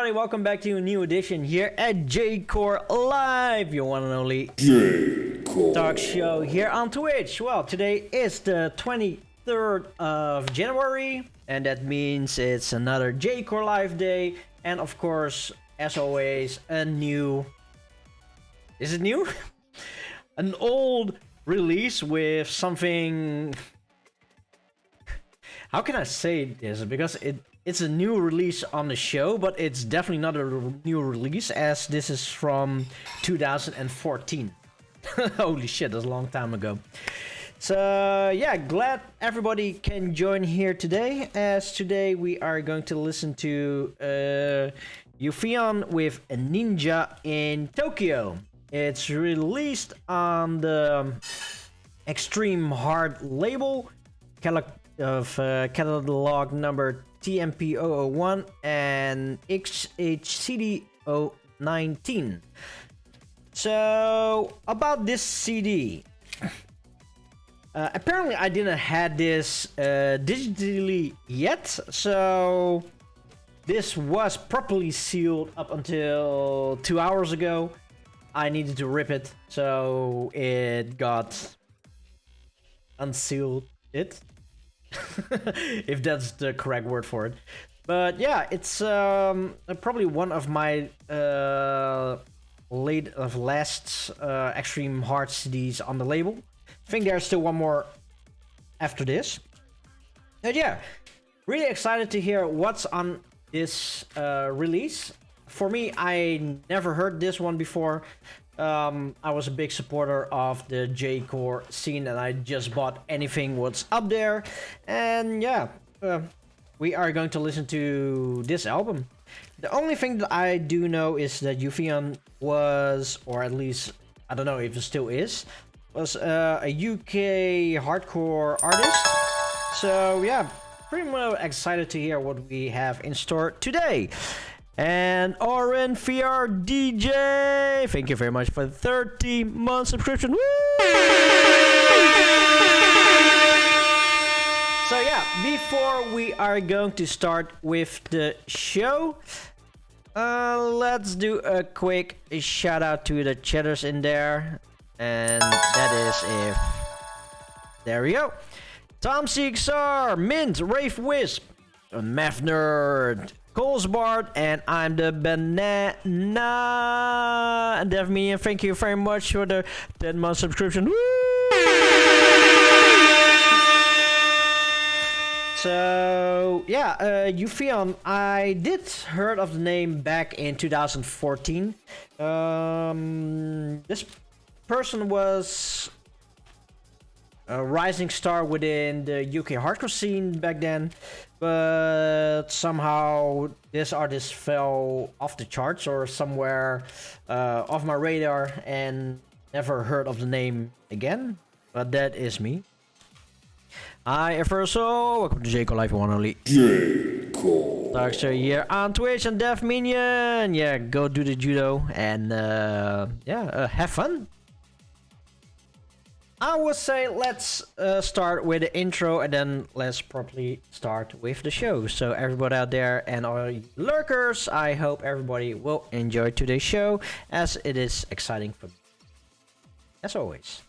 everybody, welcome back to a new edition here at J-Core Live, your one and only J-Core talk show here on Twitch. Well, today is the 23rd of January, and that means it's another J-Core Live day, and of course, as always, a new... Is it new? An old release with something... How can I say this? Because it's a new release on the show, but it's definitely not a new release, as this is from 2014. Holy shit, that's a long time ago. So yeah, glad everybody can join here today, as today we are going to listen to Eufeion with a Ninja in Tokyo. It's released on the Extreme Hard label of catalog number TMP001 and XHCD019. So about this CD, apparently I didn't have this digitally yet, so this was properly sealed up until 2 hours ago. I needed to rip it, so it got unsealed if that's the correct word for it. But yeah, it's probably one of my last Extreme Hard CDs on the label. I think there's still one more after this. But yeah, really excited to hear what's on this release. For me, I never heard this one before. I was a big supporter of the J-Core scene, and I just bought anything what's up there. And yeah, we are going to listen to this album. The only thing that I do know is that Eufeion was, or at least I don't know if it still is, was a UK hardcore artist. So yeah, pretty much excited to hear what we have in store today. And Oren VR DJ, thank you very much for the 30-month subscription. Woo! So yeah, before we are going to start with the show, let's do a quick shout out to the chatters in there, and that is if there we go. Tano-c, XR, Mint, Rafe Wisp, Math Nerd, Colesbart, and I'm the Banana. And Devminian, thank you very much for the 10-month subscription. Woo! So yeah, Eufeion, I did heard of the name back in 2014. This person was a rising star within the UK hardcore scene back then, but somehow this artist fell off the charts or somewhere off my radar and never heard of the name again. But that is me. Hi Everso, welcome to J-Core Live, one only J-Core talk show here on Twitch and Dev Minion. Yeah, go do the judo and have fun. I would say let's start with the intro, and then let's properly start with the show. So everybody out there and all you lurkers, I hope everybody will enjoy today's show, as it is exciting for me, as always.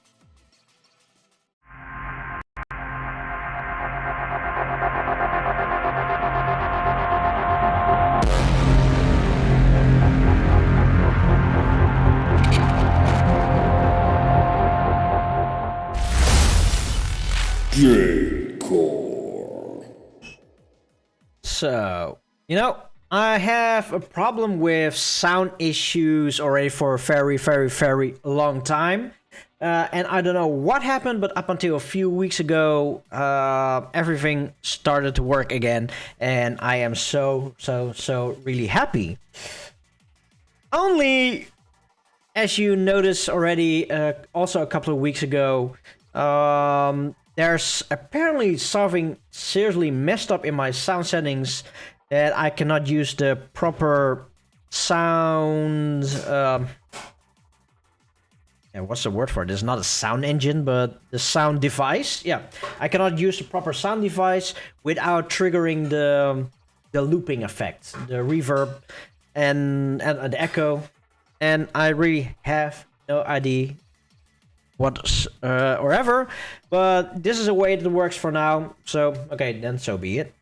J-Core. So, you know, I have a problem with sound issues already for a very, very, very long time. And I don't know what happened, but up until a few weeks ago, everything started to work again. And I am so really happy. Only, as you noticed already, also a couple of weeks ago, there's apparently something seriously messed up in my sound settings that I cannot use the proper sound. What's the word for it? It's not a sound engine, but the sound device. Yeah, I cannot use the proper sound device without triggering the looping effect, the reverb and the echo, and I really have no idea what or ever, but this is a way that works for now. So okay, then so be it.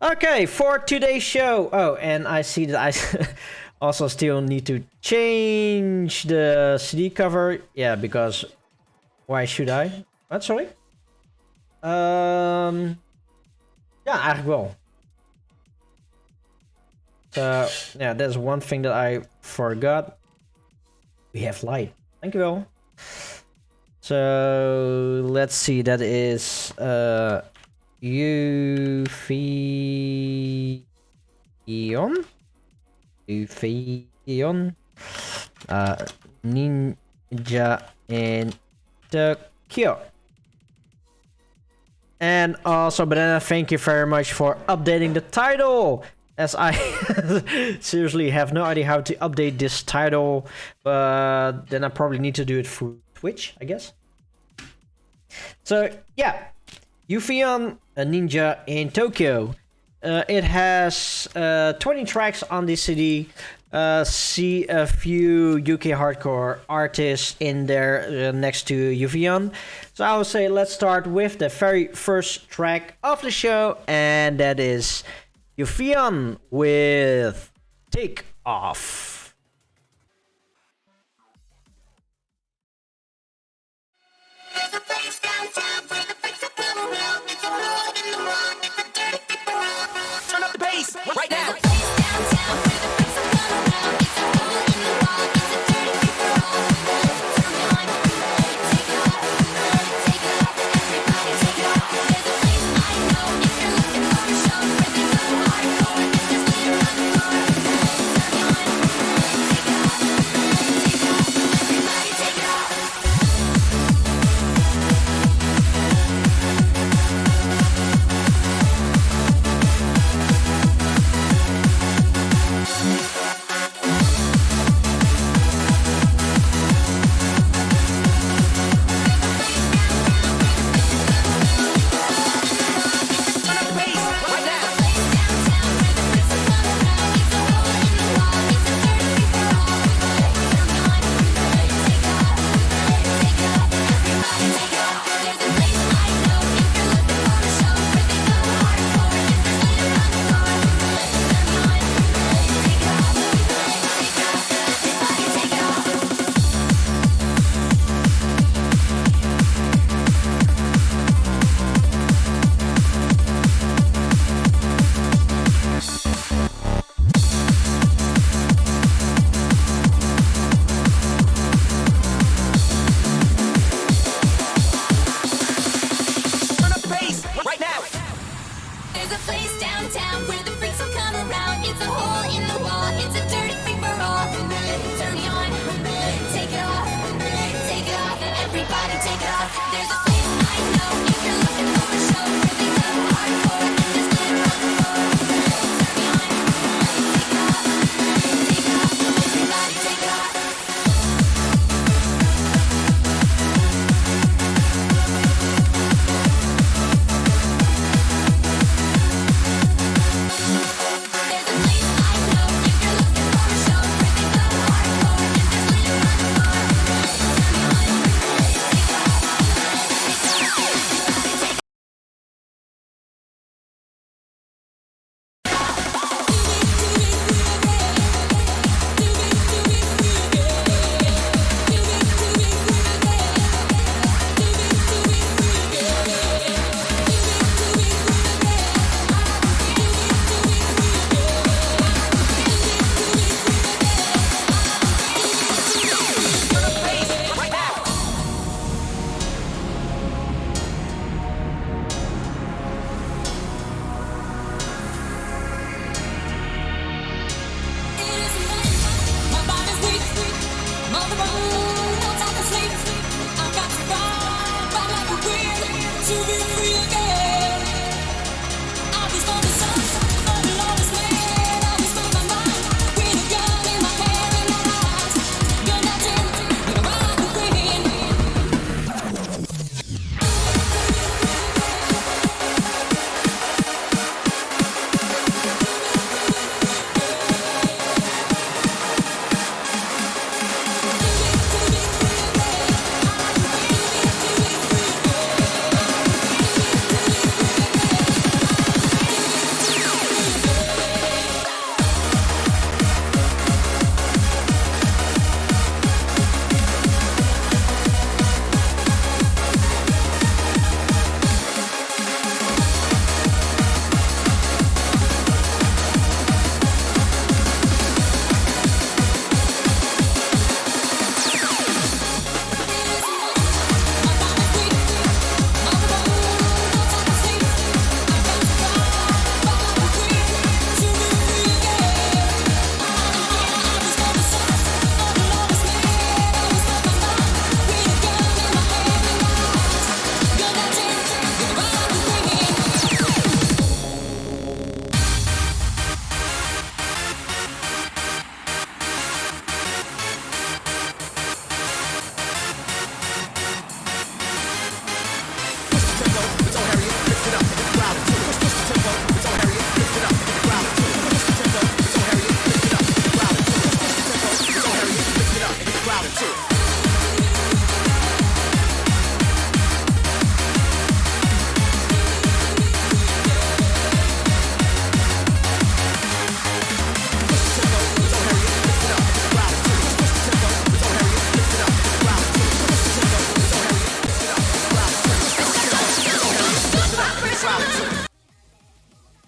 Okay, for today's show. Oh, and I see that I also still need to change the CD cover. Yeah, because why should I? What? Sorry. Ja, eigenlijk wel. So yeah, there's one thing that I forgot. We have light. Dankjewel. So let's see. That is Eufeion. Ninja in Tokyo. And also, Banana, thank you very much for updating the title. As I seriously have no idea how to update this title, but then I probably need to do it through Twitch, I guess. So yeah, Eufeion, a ninja in Tokyo. It has 20 tracks on this CD. See a few UK hardcore artists in there next to Eufeion. So I would say let's start with the very first track of the show, and that is Eufeion with Take Off. Turn up the bass right now.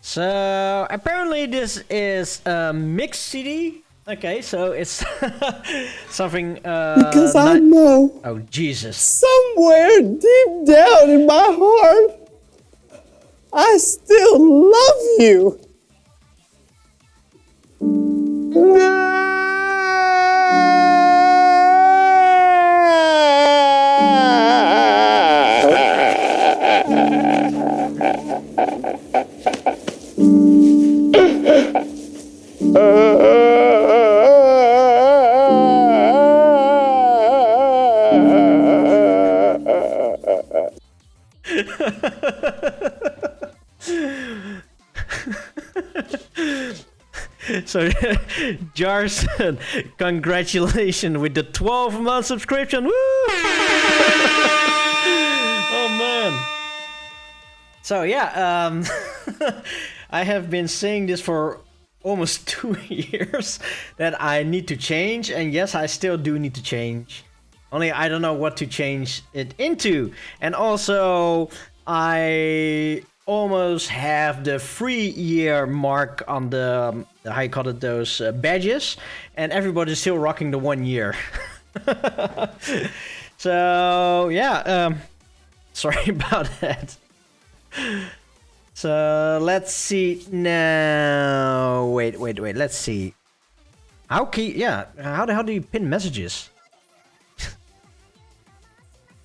So apparently this is a mixed CD. Okay, so it's something. Because I know Oh Jesus! somewhere deep down in my heart, I still love you. So, Jarson, congratulations with the 12-month subscription. Woo! Oh man. So yeah, I have been saying this for almost 2 years that I need to change, and yes, I still do need to change. Only I don't know what to change it into. And also, I almost have the 3-year mark on the how you call it, those badges, and everybody's still rocking the 1 year. So yeah, sorry about that. So let's see now. Wait. Let's see. How the hell do you pin messages?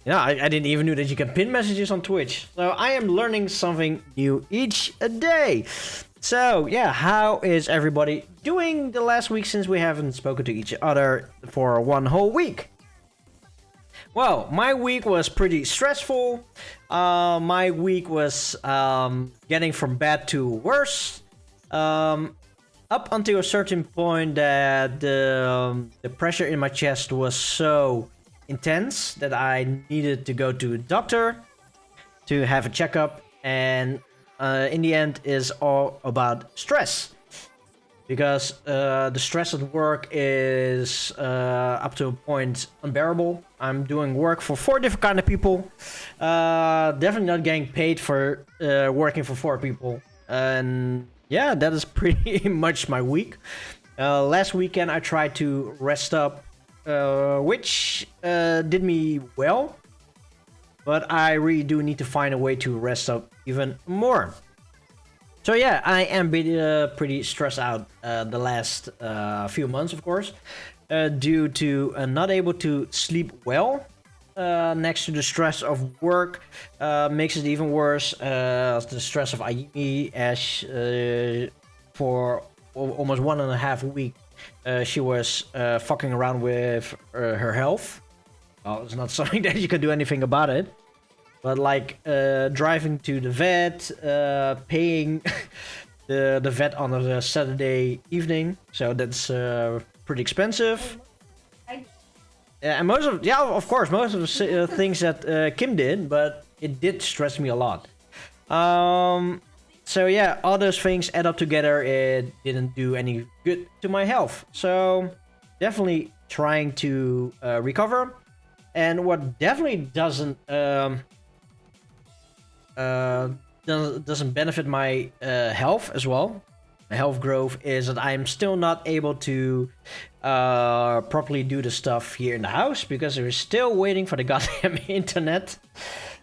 Yeah, I didn't even know that you can pin messages on Twitch. So I am learning something new each day. So yeah, how is everybody doing the last week since we haven't spoken to each other for 1 whole week? Well, my week was pretty stressful. My week was getting from bad to worse. Up until a certain point that the pressure in my chest was so intense that I needed to go to a doctor to have a checkup, and in the end is all about stress, because the stress at work is up to a point unbearable. I'm doing work for 4 different kind of people, definitely not getting paid for working for 4 people, and yeah, that is pretty much my week. Last weekend I tried to rest up, which did me well, but I really do need to find a way to rest up even more. So yeah, I am pretty stressed out the last few months, of course, due to not able to sleep well. Next to the stress of work, makes it even worse. The stress of IE, as for almost 1.5 weeks. She was fucking around with her health. Well, it's not something that you can do anything about it. But like driving to the vet, paying the vet on a Saturday evening. So that's pretty expensive. And most of the things that Kim did, but it did stress me a lot. So yeah, all those things add up together. It didn't do any good to my health. So definitely trying to recover. And what definitely doesn't benefit my health as well, my health growth, is that I'm still not able to properly do the stuff here in the house because we're still waiting for the goddamn internet.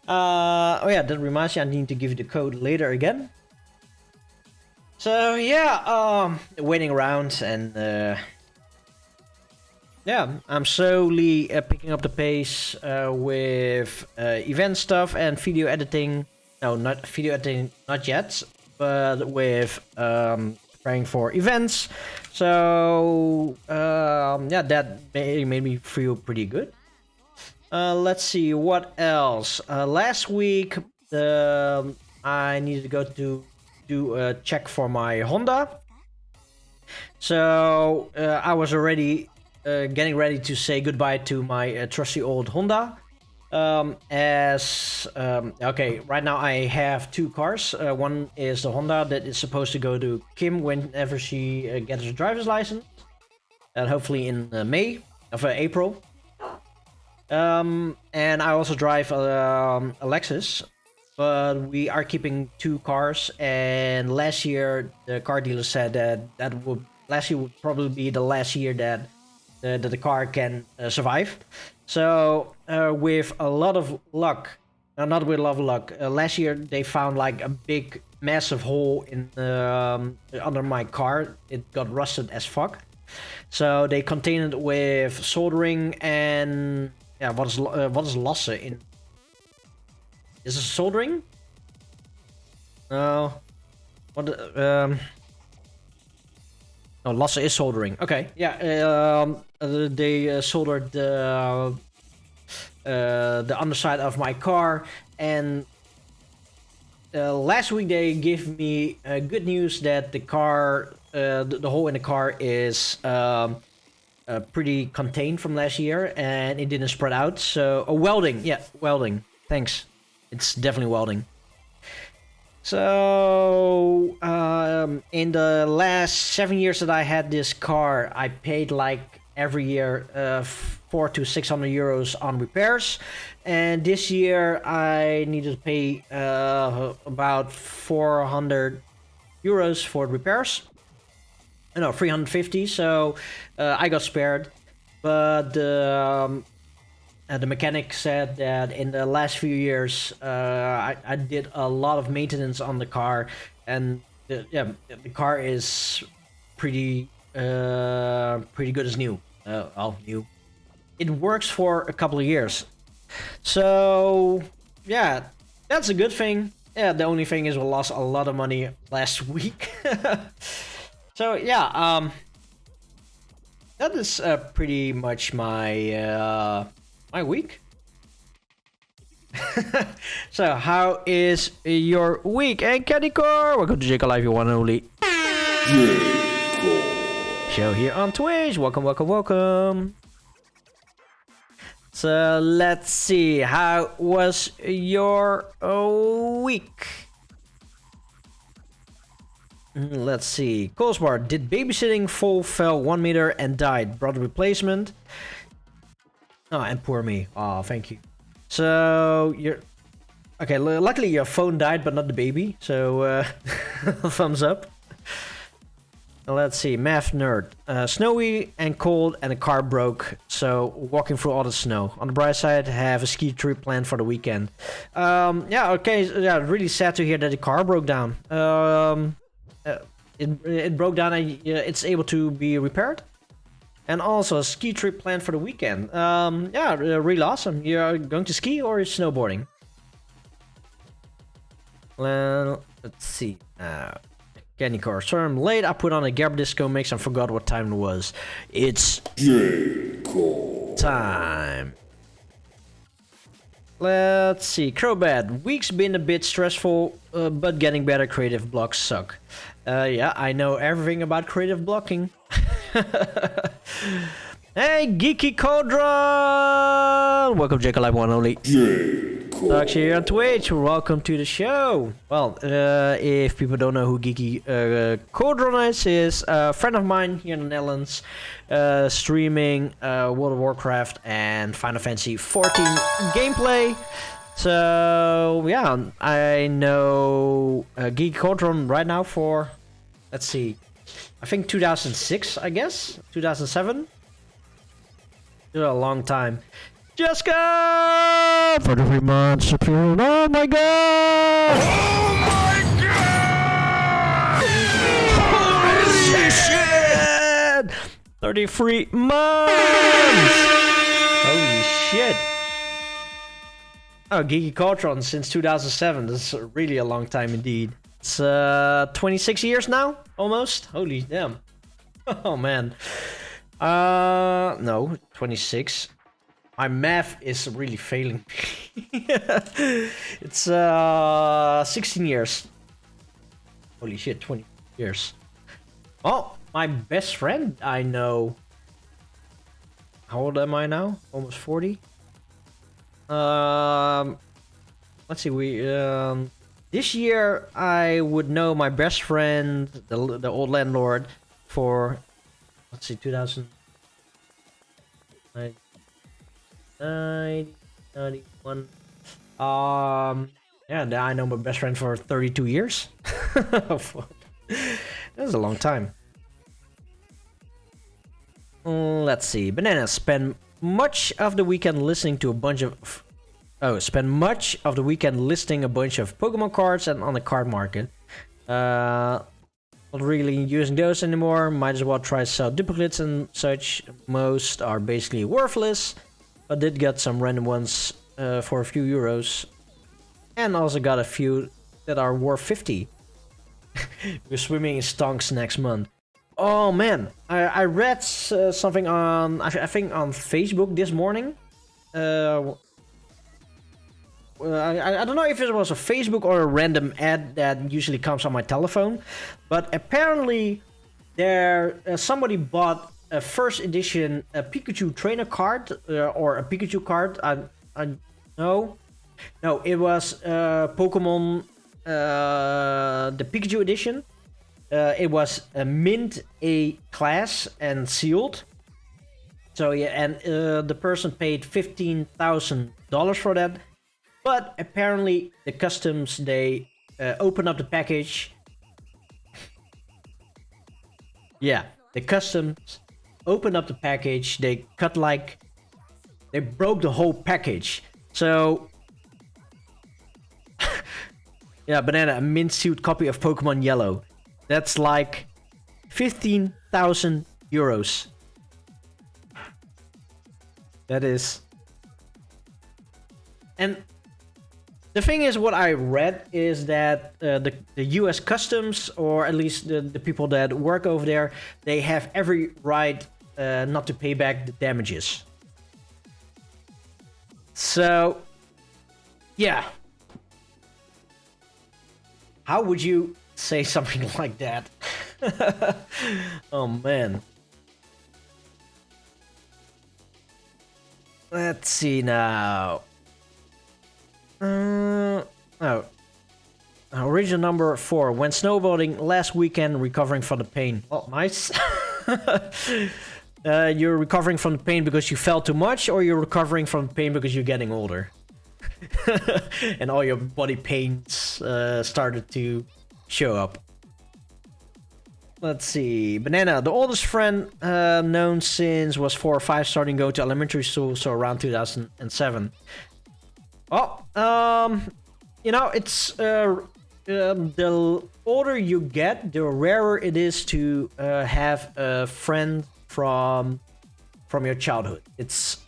Oh yeah, that reminds me, I need to give you the code later again. So yeah, waiting around, and yeah, I'm slowly picking up the pace with event stuff and video editing. No, not video editing, not yet, but with preparing for events. So yeah, that made me feel pretty good. Let's see what else. Last week, I needed to go to do a check for my Honda. So I was already getting ready to say goodbye to my trusty old Honda. Okay, right now I have 2 cars. One is the Honda that is supposed to go to Kim whenever she gets her driver's license, and hopefully in April. And I also drive a Lexus, but we are keeping 2 cars. And last year, the car dealer said that last year would probably be the last year that the car can survive. So with a lot of luck, not with a lot of luck, last year they found like a big massive hole in under my car. It got rusted as fuck. So they contained it with soldering and yeah, what is losse in? Is it soldering? No. What? No, losse is soldering. Okay, yeah. They soldered the underside of my car, and last week they gave me good news that the car, the hole in the car is pretty contained from last year, and it didn't spread out. So, welding, yeah, welding. Thanks. It's definitely welding. So, in the last 7 years that I had this car, I paid like every year 400 to 600 euros on repairs, and this year I needed to pay about 400 euros for repairs. No, 350. So I got spared, but the mechanic said that in the last few years I did a lot of maintenance on the car, and the car is pretty good as new. New. It works for a couple of years, so yeah, that's a good thing. Yeah, the only thing is we lost a lot of money last week. So yeah, that is pretty much my my week. So how is your week? And Candycore, welcome to Jacob Live, your one and only show here on Twitch. Welcome, welcome, welcome. So let's see, how was your week? Let's see. Colespar, did babysitting fall, fell 1 meter and died? Brought a replacement. Oh, and poor me. Oh, thank you. So you're okay. Luckily, your phone died, but not the baby. So thumbs up. Let's see. Math nerd. Snowy and cold, and a car broke. So walking through all the snow. On the bright side, have a ski trip planned for the weekend. Yeah. Okay. Yeah. Really sad to hear that the car broke down. It broke down and it's able to be repaired. And also a ski trip planned for the weekend. Yeah, really awesome. You're going to ski or snowboarding? Well, let's see. Candy car. Sorry, I'm late. I put on a Gab Disco mix and forgot what time it was. It's time. Let's see. Crowbad. Week's been a bit stressful, but getting better. Creative blocks suck. Yeah, I know everything about creative blocking. Hey, Geeky Cauldron! Welcome, Jacob Live One Only. Tano-c here on Twitch. Welcome to the show. Well, if people don't know who Geeky Cauldron is a friend of mine here in the Netherlands, streaming World of Warcraft and Final Fantasy 14 gameplay. So yeah, I know Geeky Cauldron right now for, let's see, I think 2006, I guess? 2007? A long time. Jessica! For the 3 months. Oh my god! Oh my god! Holy shit! 33 months! Holy shit. Oh, Geeky Cauldron since 2007. That's really a long time indeed. It's 26 years now, almost. Holy damn. Oh man. No, 26. My math is really failing. It's 16 years. Holy shit, 20 years. Oh, my best friend I know. How old am I now? Almost 40. Let's see. This year I would know my best friend, the old landlord, for, let's see, 2091. Yeah, now I know my best friend for 32 years. That's a long time. Let's see. Banana spend much of the weekend listening to a bunch of... spend much of the weekend listing a bunch of Pokemon cards and on the card market. Not really using those anymore. Might as well try to sell duplicates and such. Most are basically worthless, but did get some random ones for a few euros. And also got a few that are worth 50. We're swimming in stonks next month. Oh man, I read something on, I think on Facebook this morning. I don't know if it was a Facebook or a random ad that usually comes on my telephone, but apparently somebody bought a first edition Pikachu trainer card or a Pikachu card. No, it was Pokemon the Pikachu edition. It was a mint A class and sealed. So yeah, and the person paid $15,000 for that. But apparently the customs, they opened up the package. Yeah, the customs opened up the package. They they broke the whole package. So yeah, Banana, a mint sealed copy of Pokemon Yellow. That's like 15,000 euros. That is. And the thing is, what I read is that the US Customs, or at least the people that work over there, they have every right not to pay back the damages. So, yeah. How would you say something like that? Oh man. Let's see now. Original number 4. When snowboarding last weekend, recovering from the pain. Well, nice. You're recovering from the pain because you fell too much, or you're recovering from the pain because you're getting older? And all your body pains started to show up. Let's see. Banana, the oldest friend known since was 4 or 5, starting to go to elementary school, so around 2007. Well, you know, it's the older you get, the rarer it is to have a friend from your childhood. It's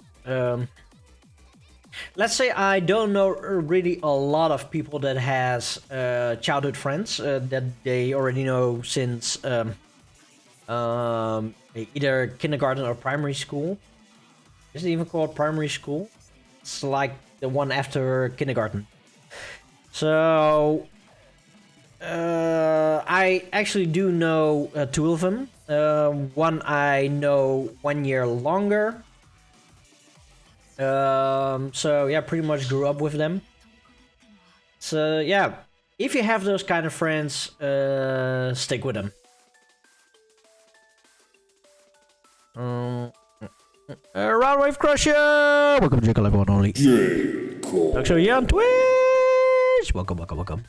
let's say I don't know really a lot of people that has childhood friends that they already know since either kindergarten or primary school. Is it even called primary school? It's like the one after kindergarten. So I actually do know 2 of them. One I know 1 year longer. So yeah, pretty much grew up with them. So yeah, if you have those kind of friends, stick with them. Round Wave Crusher! Welcome to Jacob Live Only. So yeah, on Twitch! Welcome.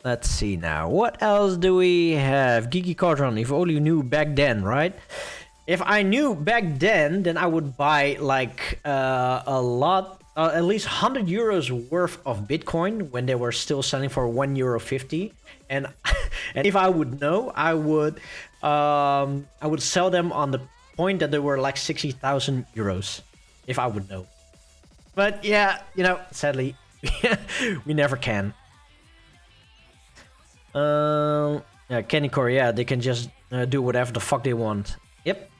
Let's see now. What else do we have? Geeky Cardron, if only you knew back then, right? If I knew back then I would buy like a lot, at least 100 euros worth of Bitcoin when they were still selling for €1.50. And if I would know, I would sell them on the point that they were like 60,000 euros, if I would know. But yeah, you know, sadly, we never can. Yeah, Kenny Core, yeah, they can just do whatever the fuck they want. Yep.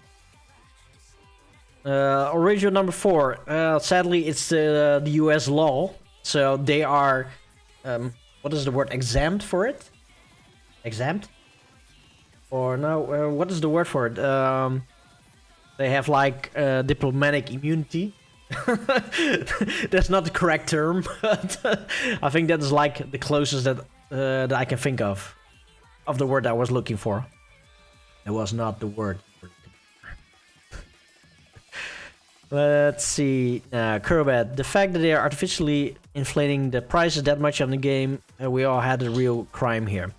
Original number 4. Sadly, it's the US law, so they are, what is the word, exempt for it? Exempt? Or no, what is the word for it? They have like diplomatic immunity. That's not the correct term, but I think that is like the closest that I can think of the word I was looking for. It was not the word. Let's see. Kurbat, the fact that they are artificially inflating the prices that much on the game. We all had a real crime here.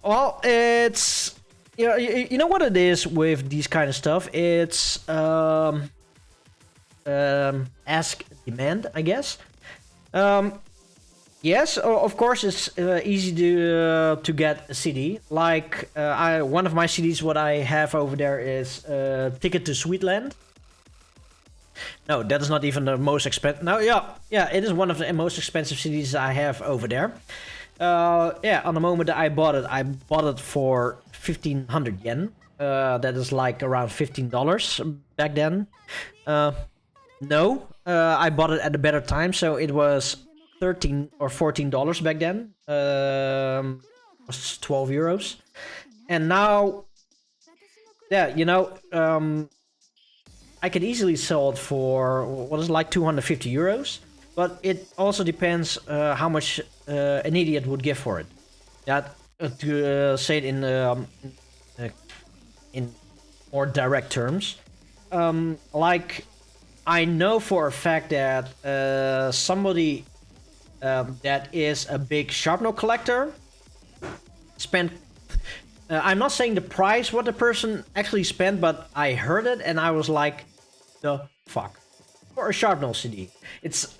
Well, it's you know what it is with these kind of stuff. It's ask demand, I guess. Yes, of course, it's easy to get a CD. Like one of my CDs, what I have over there is Ticket to Sweetland. No, that is not even the most expensive. No, yeah, it is one of the most expensive CDs I have over there. Yeah, on the moment that I bought it for 1,500 yen. That is like around $15 back then. No, I bought it at a better time, so it was $13 or $14 back then. Was 12 euros. And now, yeah, you know, I could easily sell it for, what is it, like 250 euros? But it also depends how much an idiot would give for it. That to say it in more direct terms. Like, I know for a fact that somebody that is a big sharpener collector spent. I'm not saying the price what the person actually spent, but I heard it and I was like, the fuck, for a sharpener CD. It's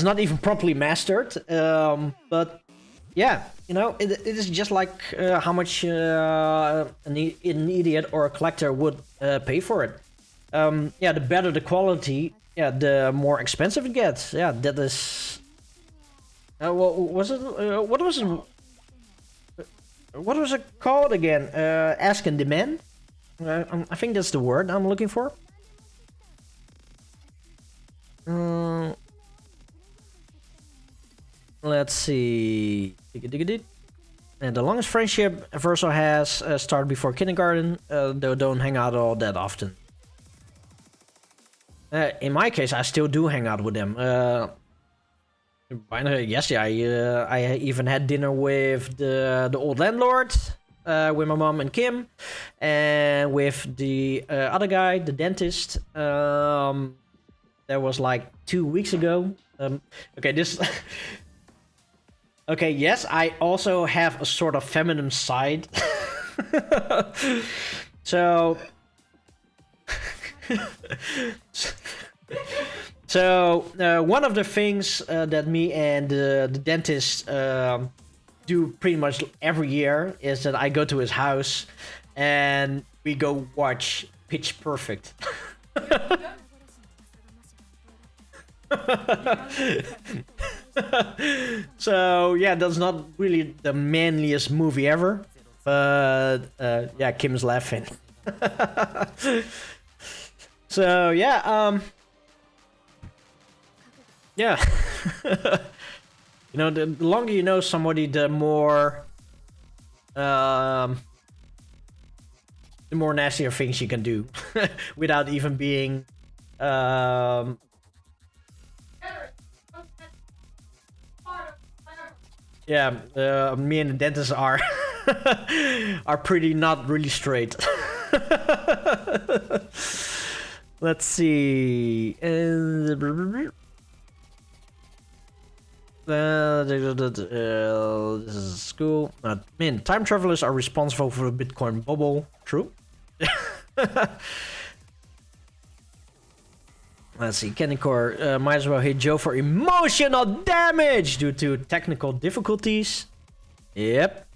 not even properly mastered, but yeah, you know, it is just like how much an idiot or a collector would pay for it. Yeah, the better the quality, yeah, the more expensive it gets. Yeah, that is. What was it? What was it called again? Ask and demand. I think that's the word I'm looking for. Let's see. And the longest friendship Verso has started before kindergarten. They don't hang out all that often. In my case, I still do hang out with them. Yes, yeah, I even had dinner with the old landlord, with my mom and Kim, and with the other guy, the dentist. That was like 2 weeks ago. Okay, this. Okay, yes, I also have a sort of feminine side. So. So one of the things that me and the dentist do pretty much every year is that I go to his house and we go watch Pitch Perfect. So yeah, that's not really the manliest movie ever, but yeah, Kim's laughing. So yeah, yeah. You know, the longer you know somebody, the more nastier things you can do without even being yeah, me and the dentist are are pretty not really straight. Let's see. This is school. Man, time travelers are responsible for the Bitcoin bubble. True. Let's see. Kennicor might as well hit Joe for emotional damage due to technical difficulties. Yep.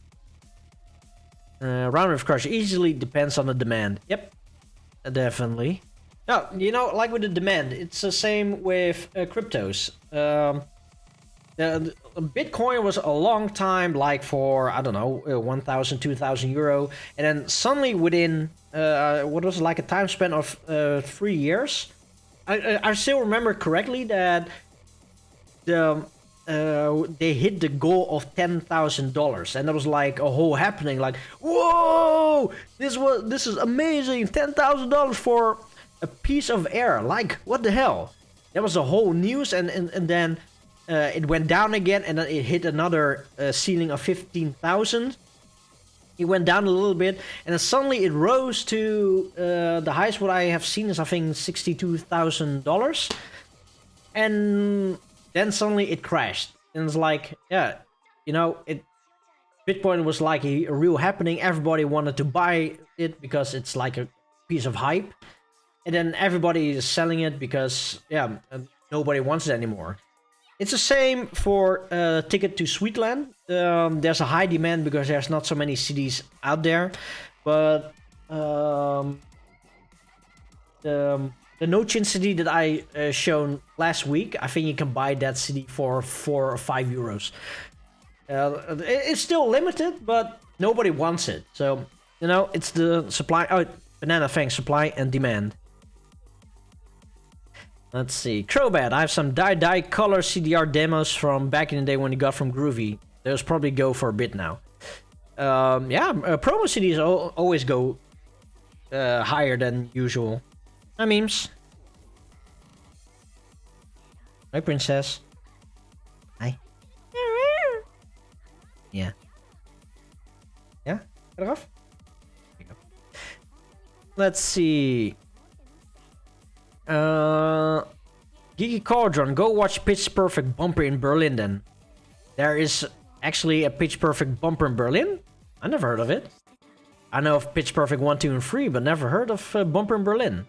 Round of crush easily depends on the demand. Yep. Definitely. No, you know, like with the demand, it's the same with cryptos. Bitcoin was a long time, like for, I don't know, 1,000, 2,000 euro. And then suddenly within, what was it, like a time span of 3 years? I still remember correctly that they hit the goal of $10,000. And that was like a whole happening, like, whoa, this is amazing, $10,000 for a piece of air. Like, what the hell? That was the whole news, and then it went down again, and then it hit another ceiling of 15,000. It went down a little bit, and then suddenly it rose to the highest what I have seen is, I think, $62,000. And then suddenly it crashed. And it's like, yeah, you know, Bitcoin was like a real happening. Everybody wanted to buy it because it's like a piece of hype. And then everybody is selling it because, yeah, nobody wants it anymore. It's the same for Ticket to Sweetland. There's a high demand because there's not so many CDs out there. But the No-Chin CD that I shown last week, I think you can buy that CD for 4 or 5 euros. It's still limited, but nobody wants it. So, you know, it's the supply. Oh, Banana Fang, supply and demand. Let's see. Crowbat, I have some dye color CDR demos from back in the day when you got from Groovy. Those probably go for a bit now. Yeah, promo CDs always go higher than usual. Hi, memes. Hi, princess. Hi. Yeah. Yeah? Get it off? There you go. Let's see. Geeky Cauldron, go watch Pitch Perfect bumper in Berlin then. There is actually a Pitch Perfect bumper in Berlin? I never heard of it. I know of Pitch Perfect 1, 2, and 3, but never heard of bumper in Berlin.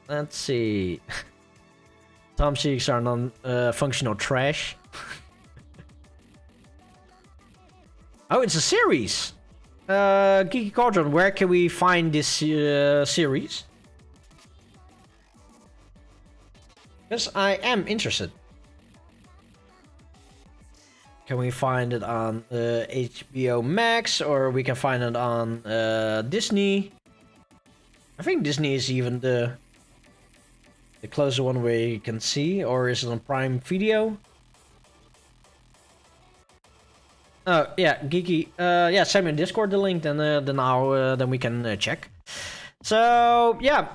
Let's see. Tom Cheeks are non-functional trash. Oh, it's a series! Geeky Cauldron, where can we find this series? Because I am interested. Can we find it on HBO Max, or we can find it on Disney? I think Disney is even the closer one where you can see, or is it on Prime Video? Oh yeah, Geeky. Yeah, send me in Discord the link, then then we can check. So yeah.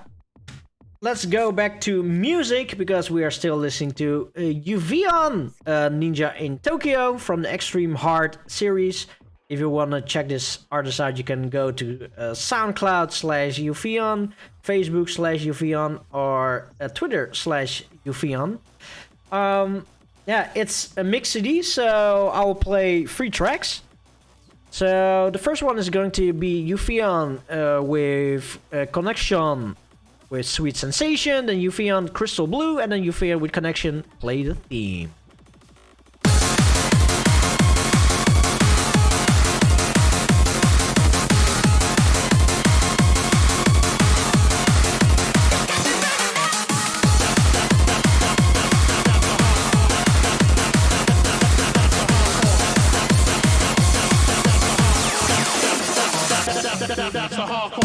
Let's go back to music, because we are still listening to Eufeion, Ninja in Tokyo, from the Extreme Hard series. If you want to check this artist out, you can go to SoundCloud/Eufeion, Facebook/Eufeion, or Twitter/Eufeion. Yeah, it's a mix CD, so I will play 3 tracks. So the first one is going to be Eufeion with Connection with Sweet Sensation, then Eufeion Crystal Blue, and then Eufeion with Connection Play the Theme. That's a hardcore.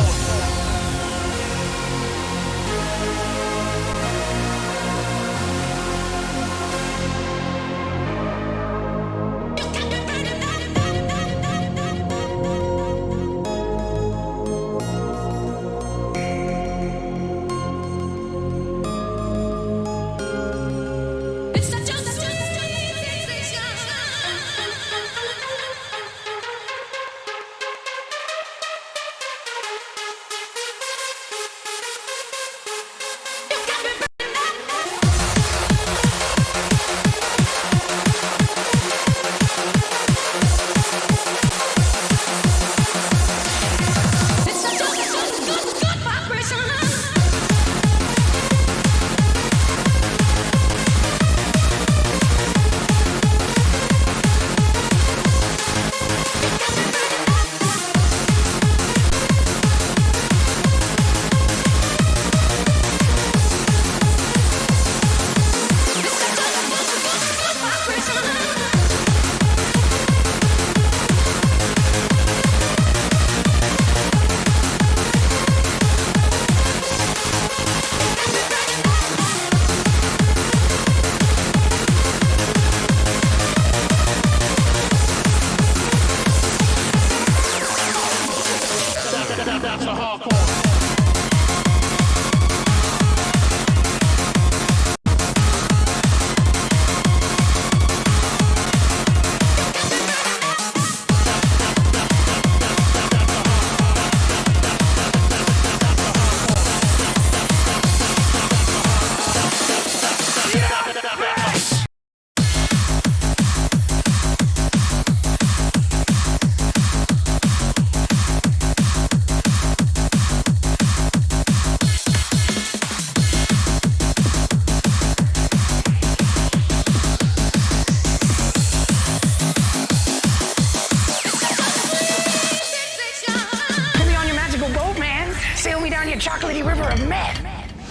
me down your chocolatey river of meth.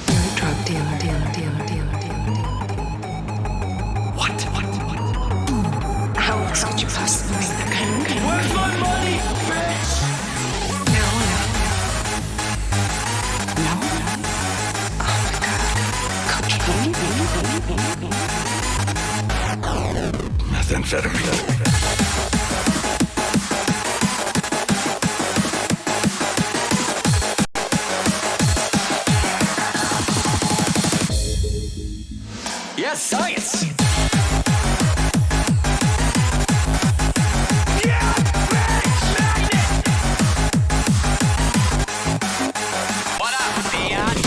You're a drug dealer. What? How else could you possibly make that kind of money? Where's my money, bitch? Marijuana. No? Oh my God. Cocaine? Methamphetamine. Yes, science. What up, biatch?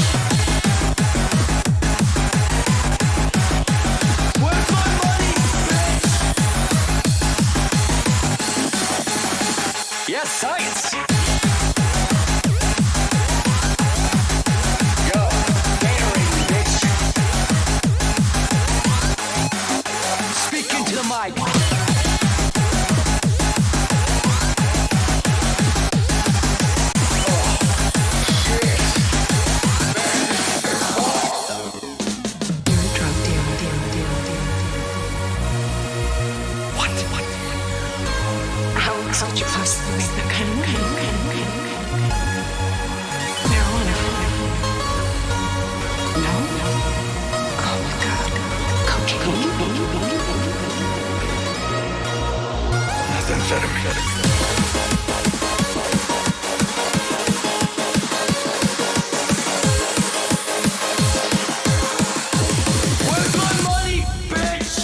Where's my money, bitch? Yes, science. Yo, Gatorade, bitch. Speak into the mic. You're a drug dealer. What? How else could you possibly make that kind of money? Marijuana. No? Oh my God. Cocaine? Methamphetamine. Where's my money, bitch?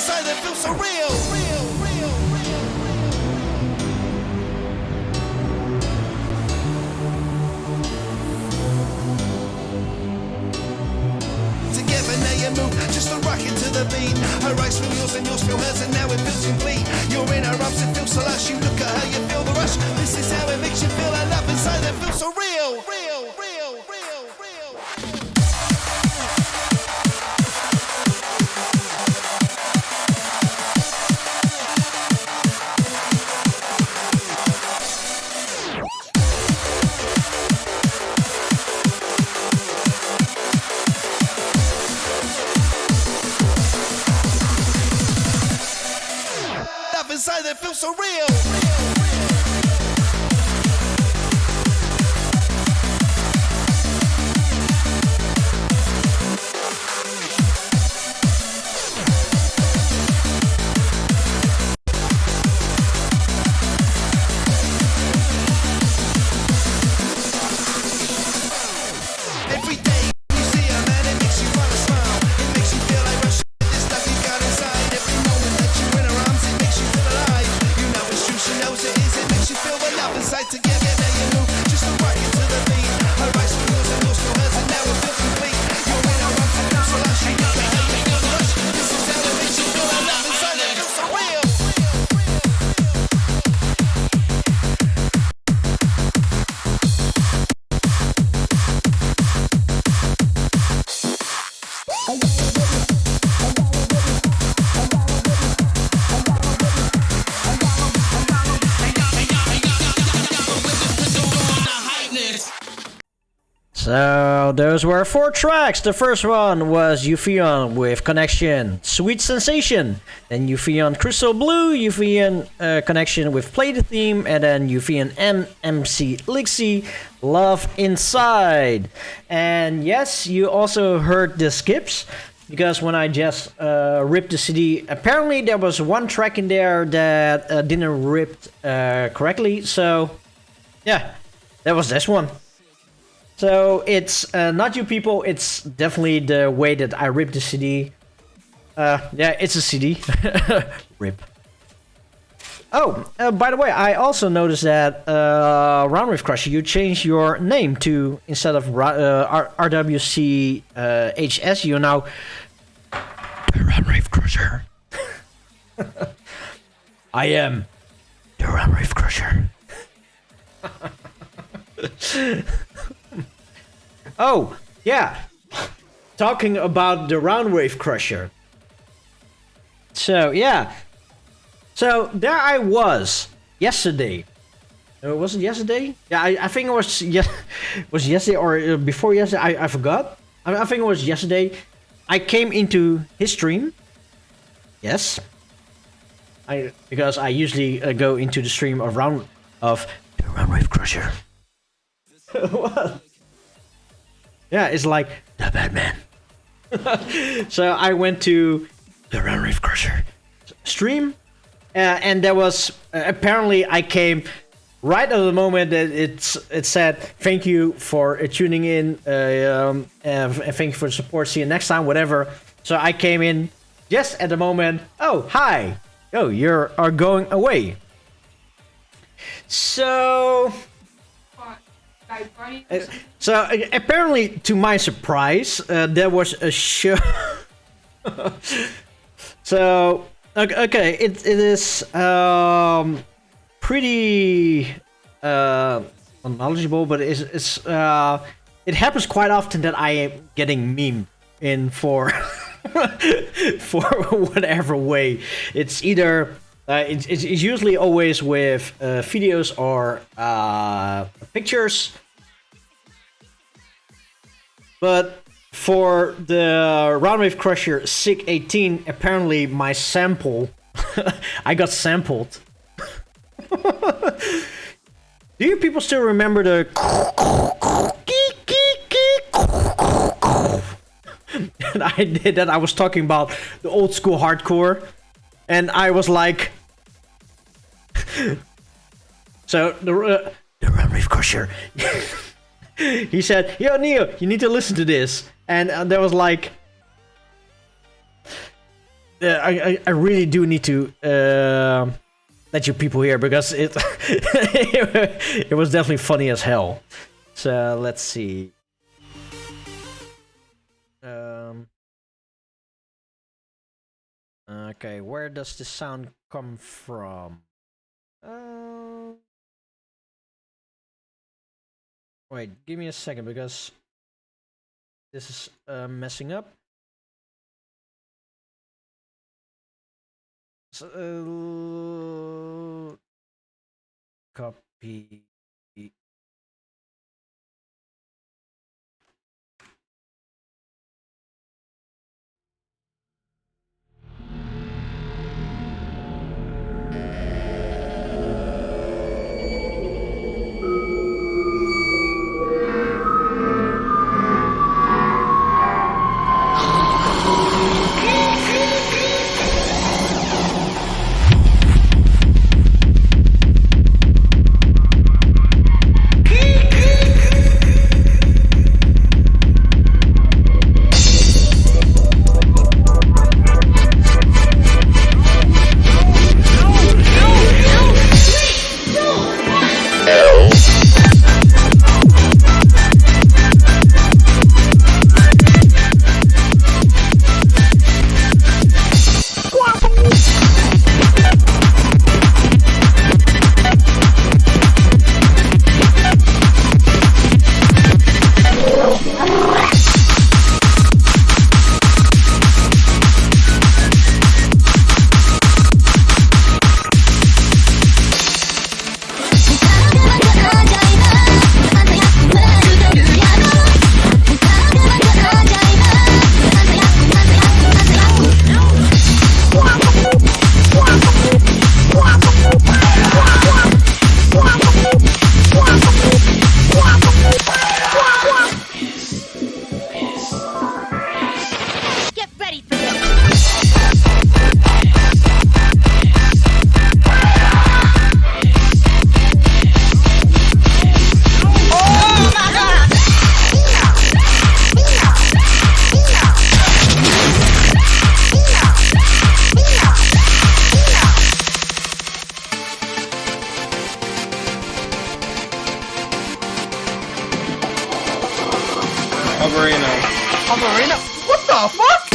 inside that feels so real. Real, real, real, real. Together now you move, just a rockin' to the beat. I rise from yours and yours feel hers and now it feels complete. You're in her arms, it feels so lush. You look at her, you feel the rush. This is how it makes you feel. I love inside that feels so real. Real, real, real, real. Love inside that feels so real. Every day you see a man, it makes you wanna smile. It makes you feel like rushing with this stuff you got inside. Every moment that you're in her arms, it makes you feel alive. You know it's true, she knows it is. It makes you feel the love inside. Together now you move, just to rock it to the beat. Her rise from yours and yours from hers, and now it feels complete. You're in her arms, it feels so lush. You know how you feel the rush. This is how it makes you feel the love inside. It feels so real. So those were 4 tracks. The first one was Eufeion with Connection, Sweet Sensation. Then Eufeion Crystal Blue, Eufeion Connection with Play the Theme, and then Eufeion MC Lixie, Love Inside. And yes, you also heard the skips, because when I just ripped the CD, apparently there was one track in there that didn't rip correctly. So yeah, that was this one. So it's not you people, it's definitely the way that I ripped the CD. Yeah, it's a CD. Rip. Oh, by the way, I also noticed that Roundwave Crusher, you changed your name to, instead of RWC HS, you're now the Roundwave Crusher. I am the Roundwave Crusher. Oh, yeah. Talking about the Roundwave Crusher. So, yeah. So, there I was yesterday. Was it yesterday? Yeah, I think it was, was yesterday or before yesterday. I forgot. I think it was yesterday. I came into his stream. Yes. Because I usually go into the stream of the Roundwave Crusher. What? Yeah, it's like the Batman. So I went to the Roundwave Crusher stream, and there was apparently I came right at the moment that it said thank you for tuning in, and thank you for the support. See you next time, whatever. So I came in just at the moment. Oh, hi. Oh, you are going away. So. So apparently, to my surprise, there was a show. So okay, it is pretty knowledgeable, but it happens quite often that I am getting memed in for for whatever way. It's either it's usually always with videos or pictures. But for the Roundwave Crusher SIG 18, apparently my sample, I got sampled. Do you people still remember the and I did that? I was talking about the old school hardcore, and I was like, so the Roundwave Crusher. He said, "Yo, Neo, you need to listen to this." And there was like, I really do need to let you people hear because it it was definitely funny as hell. So let's see. Okay, where does the sound come from? Wait, give me a second because this is messing up. So, copy. Arena. What the fuck?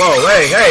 Whoa, hey!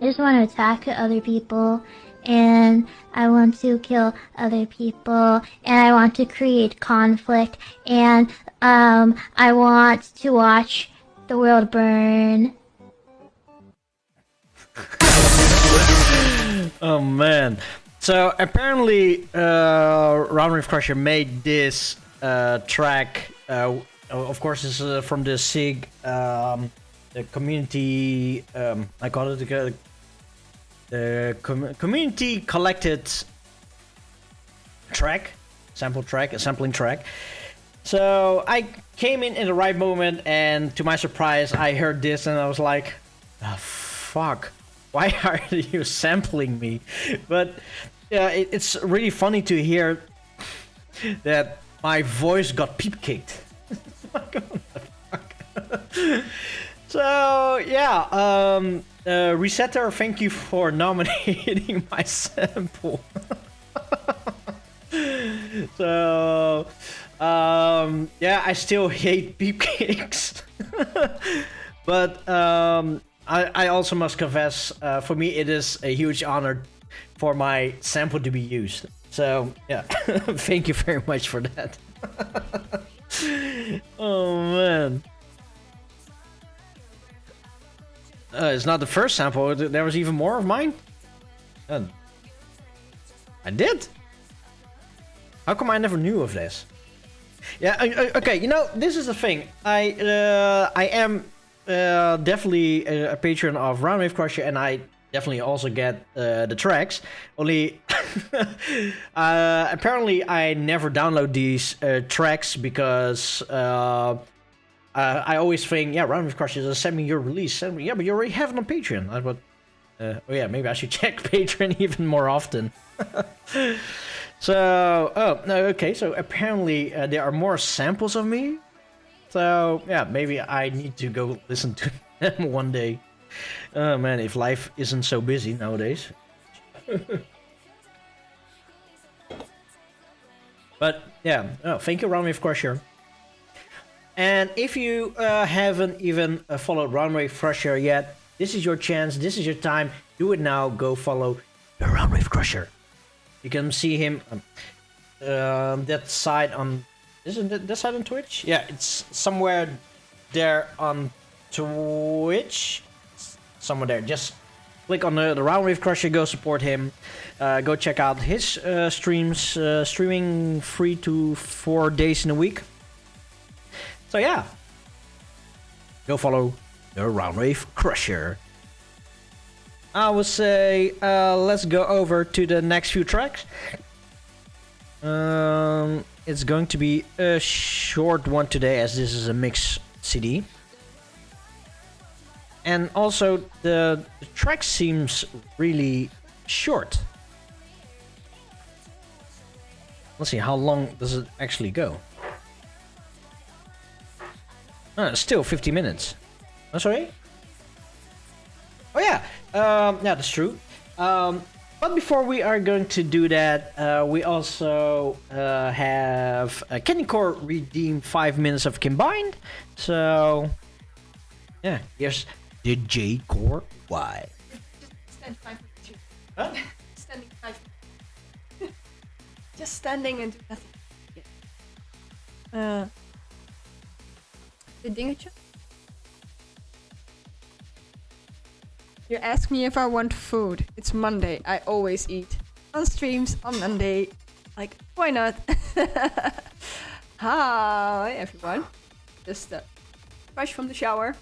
I just want to attack other people, and I want to kill other people, and I want to create conflict, and I want to watch the world burn. Oh man. So apparently Round Wave Crusher made this track, of course it's from the SIG, the community, I call it the community collected track, sampling track. So I came in the right moment, and to my surprise I heard this and I was like, oh, fuck. Why are you sampling me? But it's really funny to hear that my voice got peep kicked. Like, what the fuck? So yeah, Resetter, thank you for nominating my sample. So yeah, I still hate peep kicks, but I also must confess, for me it is a huge honor for my sample to be used. So yeah, thank you very much for that. Oh man. It's not the first sample, there was even more of mine? I did? How come I never knew of this? Yeah, okay, you know, this is the thing. I am definitely a patron of Round Wave Crusher, and I definitely also get the tracks. Only apparently I never download these tracks because I always think, yeah, Round Wave Crusher is a send-me-your release. Send me, yeah, but you already have it on Patreon. I thought, oh yeah, maybe I should check Patreon even more often. So, oh no, okay. So apparently there are more samples of me. So yeah, maybe I need to go listen to them one day. Oh man, if life isn't so busy nowadays. But yeah, oh, thank you, Round Wave Crusher. And if you haven't even followed Round Wave Crusher yet, this is your chance. This is your time. Do it now. Go follow the Round Wave Crusher. You can see him that side on. Isn't it that side on Twitch? Yeah, it's somewhere there on Twitch. Somewhere there. Just click on the Round Wave Crusher. Go support him. Go check out his streams. Streaming 3 to 4 days in a week. So yeah, go follow the Round Wave Crusher. I would say let's go over to the next few tracks. It's going to be a short one today, as this is a mix CD. And also the track seems really short. Let's see, how long does it actually go? Still 50 minutes. Oh, sorry? Oh yeah, yeah, that's true. But before we are going to do that, we also have Candy Core redeem 5 minutes of combined. So yeah, here's the J Core Y. Stand 5 minutes. Huh? Standing 5 minutes. Just standing and do nothing. Yeah. Dit dingetje. You ask me if I want food. It's Monday. I always eat. On streams, on Monday. Like, why not? Hi, everyone. Just fresh from the shower.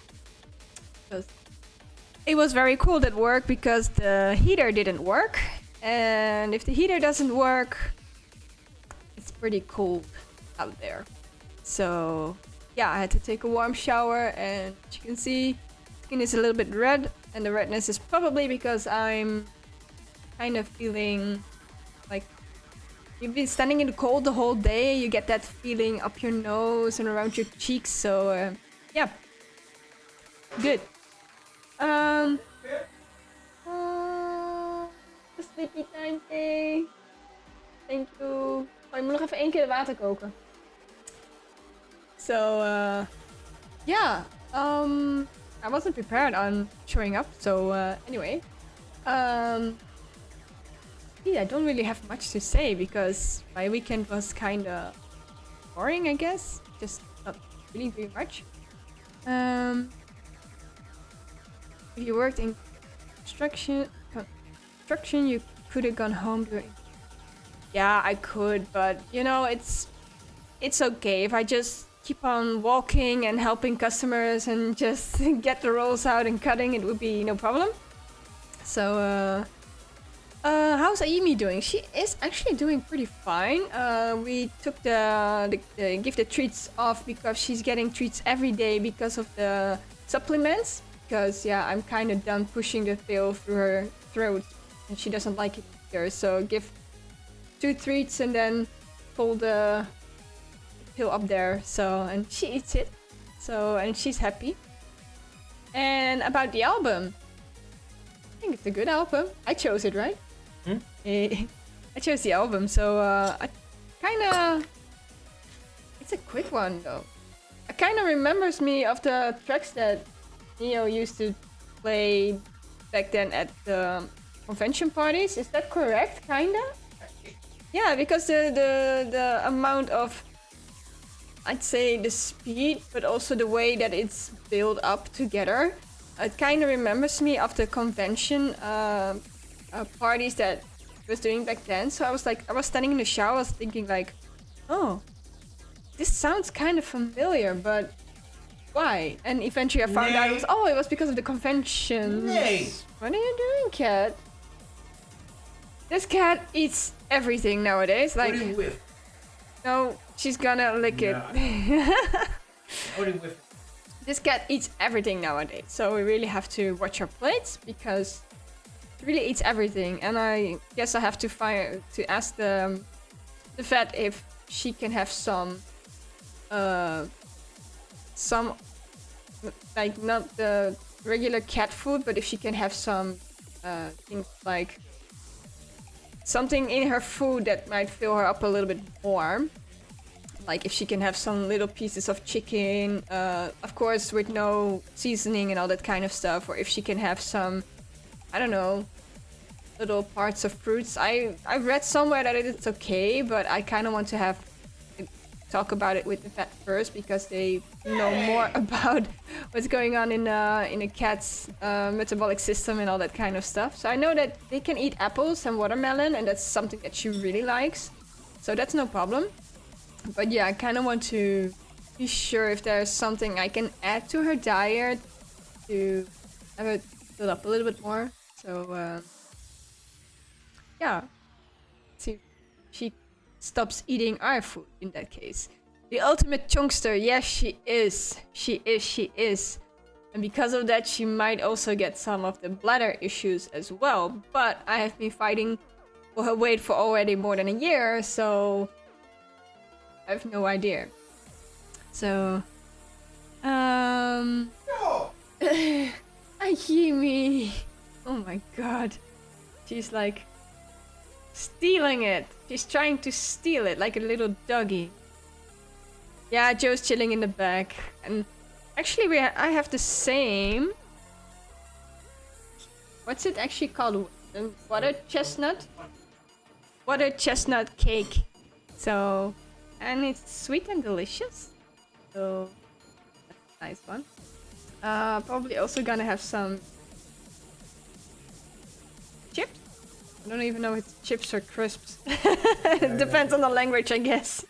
It was very cold at work because the heater didn't work. And if the heater doesn't work, it's pretty cold out there. So yeah, I had to take a warm shower, and as you can see, skin is a little bit red, and the redness is probably because I'm kind of feeling like you've been standing in the cold the whole day. You get that feeling up your nose and around your cheeks. So yeah, good. Sleepy time day. Thank you. Oh, je moet nog even 1 keer water koken. So yeah, I wasn't prepared on showing up. So anyway, Yeah, I don't really have much to say because my weekend was kind of boring, I guess. Just not really doing much. If you worked in construction, you could have gone home during. Yeah, I could, but you know, it's okay if I just keep on walking and helping customers and just get the rolls out and cutting. It would be no problem. So, how's Aimi doing? She is actually doing pretty fine. We took the gifted treats off because she's getting treats every day because of the supplements. Because yeah, I'm kind of done pushing the pill through her throat, and she doesn't like it either. So give 2 treats and then pull the pill up there. So and she eats it. So and she's happy. And about the album, I think it's a good album. I chose it, right? I chose the album, so I kind of. It's a quick one though. It kind of remembers me of the tracks that Neo used to play back then at the convention parties. Is that correct? Kinda. Yeah, because the amount of, I'd say the speed, but also the way that it's built up together. It kind of remembers me of the convention parties that I was doing back then. So I was standing in the shower, I was thinking like, oh, this sounds kind of familiar, but why? And eventually I found out it was because of the convention. What are you doing, cat? This cat eats everything nowadays. Like, What are you with? no, she's gonna lick it. What are you with? This cat eats everything nowadays, so we really have to watch our plates because it really eats everything. And I guess I have to ask the vet if she can have some like not the regular cat food, but if she can have some things like something in her food that might fill her up a little bit more. Like if she can have some little pieces of chicken, of course with no seasoning and all that kind of stuff, or if she can have some, I don't know, little parts of fruits. I read somewhere that it's okay, but I kind of want to talk about it with the vet first because they know more about what's going on in a cat's metabolic system and all that kind of stuff. So I know that they can eat apples and watermelon, and that's something that she really likes. So that's no problem. But yeah, I kind of want to be sure if there's something I can add to her diet to have it fill up a little bit more. So yeah, see if she stops eating our food in that case. The ultimate chunkster, yes, she is. She is. And because of that, she might also get some of the bladder issues as well. But I have been fighting for her weight for already more than a year, so I have no idea. So, Ayimi. Oh my god. She's like stealing it. She's trying to steal it like a little doggy. Yeah, Joe's chilling in the back. And actually, I have the same. What's it actually called? Water chestnut? Water chestnut cake. So, and it's sweet and delicious. So, that's a nice one. Probably also gonna have some chips. I don't even know if it's chips or crisps. It depends on the language, I guess.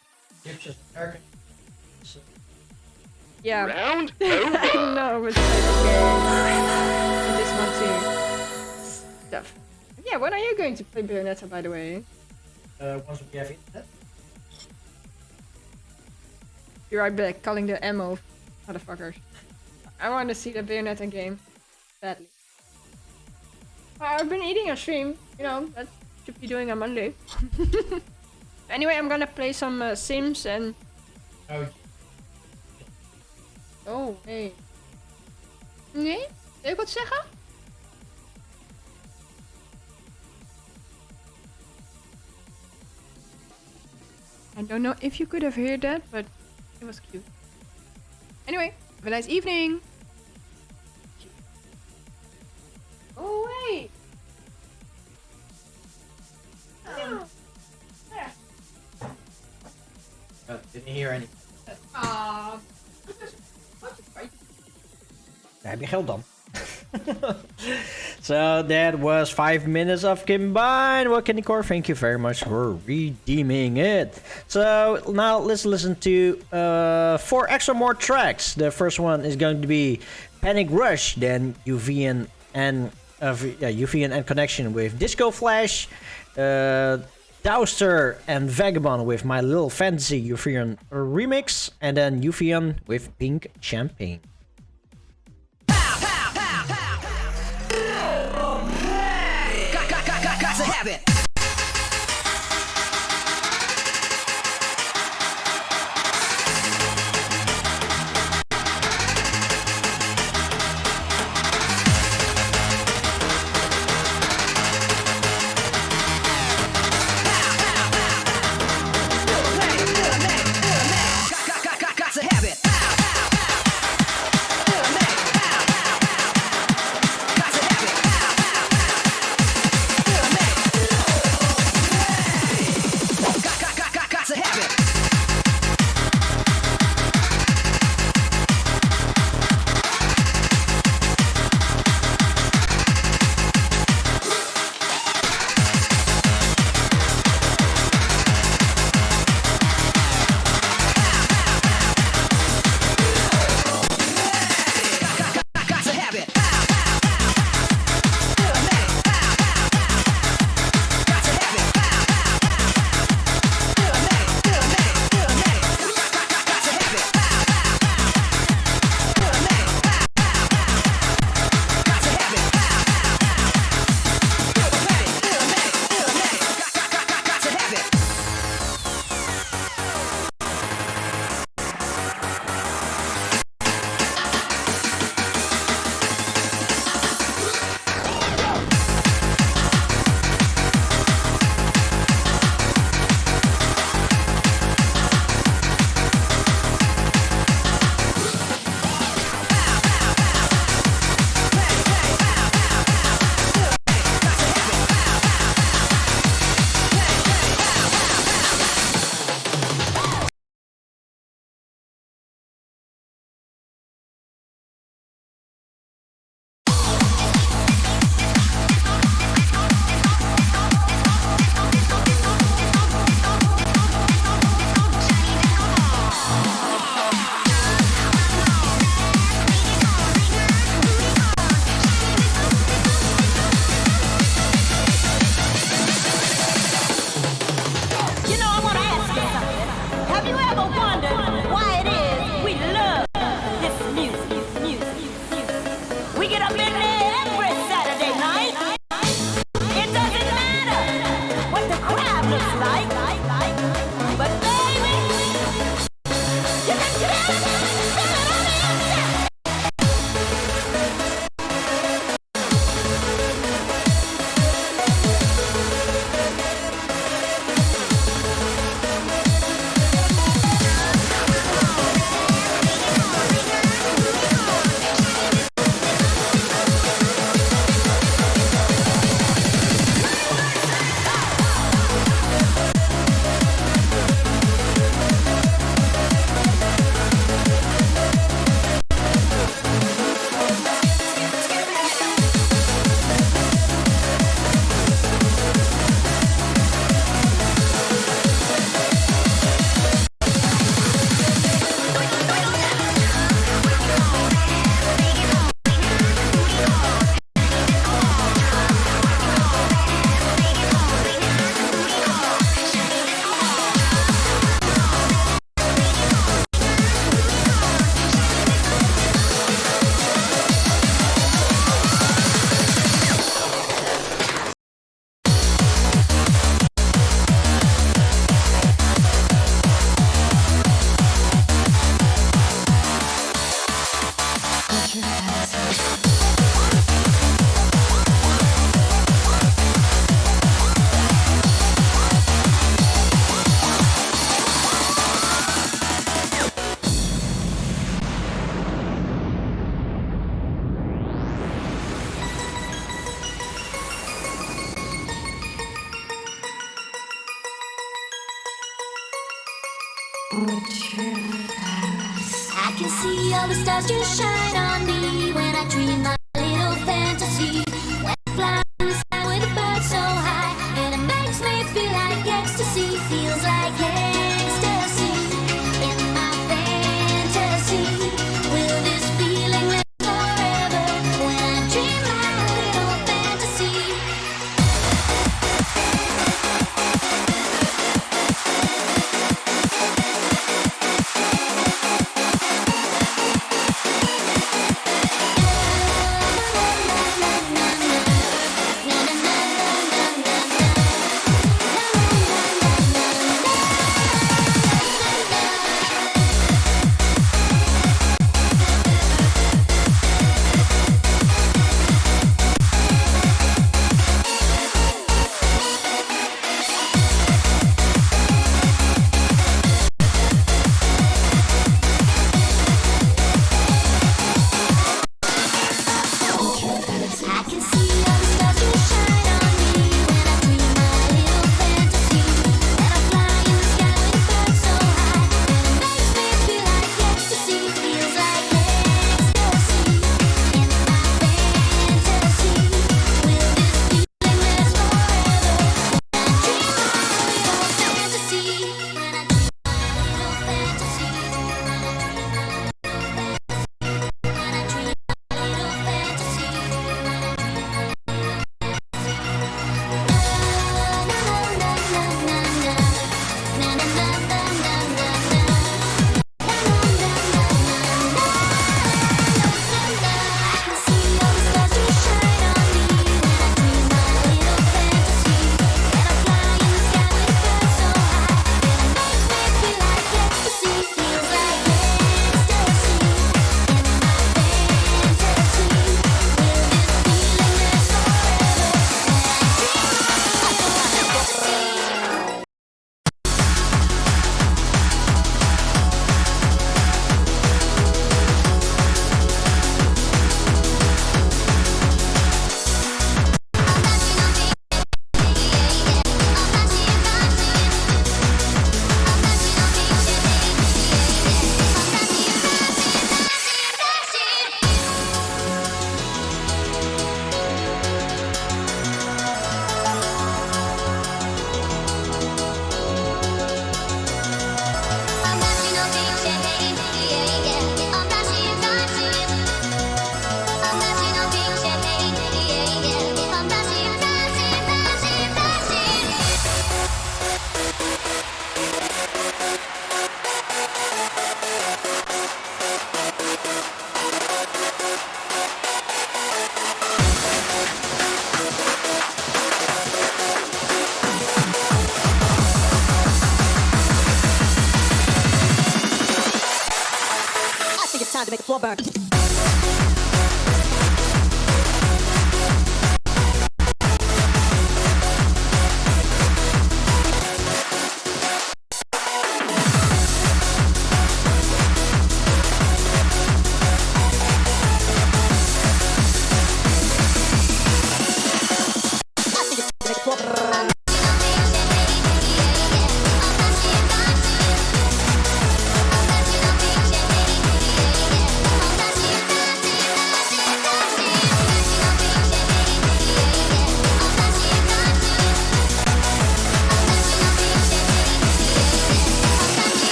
Chips is American. Yeah. Round I over. know, but I just want to stuff. Yeah, when are you going to play Bayonetta, by the way? Once we have internet. Be right back, calling the ammo motherfuckers. I want to see the Bayonetta game badly. I've been eating a stream, you know, that should be doing on Monday. Anyway, I'm gonna play some Sims and... Oh, hey. Nee? Wil je wat zeggen? I don't know if you could have heard that, but it was cute. Anyway, have a nice evening! Oh, wait! Didn't hear anything. Daar heb je geld dan. So that was 5 minutes of combined. Well, Candy Core, thank you very much for redeeming it. So now let's listen to 4 extra more tracks. The first one is going to be Panic Rush, then Eufeion and Eufeion and Connection with Disco Flash, Douster and Vagabond with My Little Fantasy Eufeion remix, and then Eufeion with Pink Champagne. Got to have it. I can see all the stars just shine on me when I dream my little fantasy. When I fly in the sky with a bird so high, and it makes me feel like ecstasy. Feels like ecstasy in my fantasy. Will this feeling last forever when I dream my little fantasy? I can see all the stars just shine on me when I dream my little fantasy. And I fly in the sky with a bird so high, and it makes me feel like ecstasy. Feels like ecstasy in my fantasy. Will this feeling last forever when I dream my little fantasy? When I dream my little fantasy. When I dream my little fantasy. Time to make the floor burn.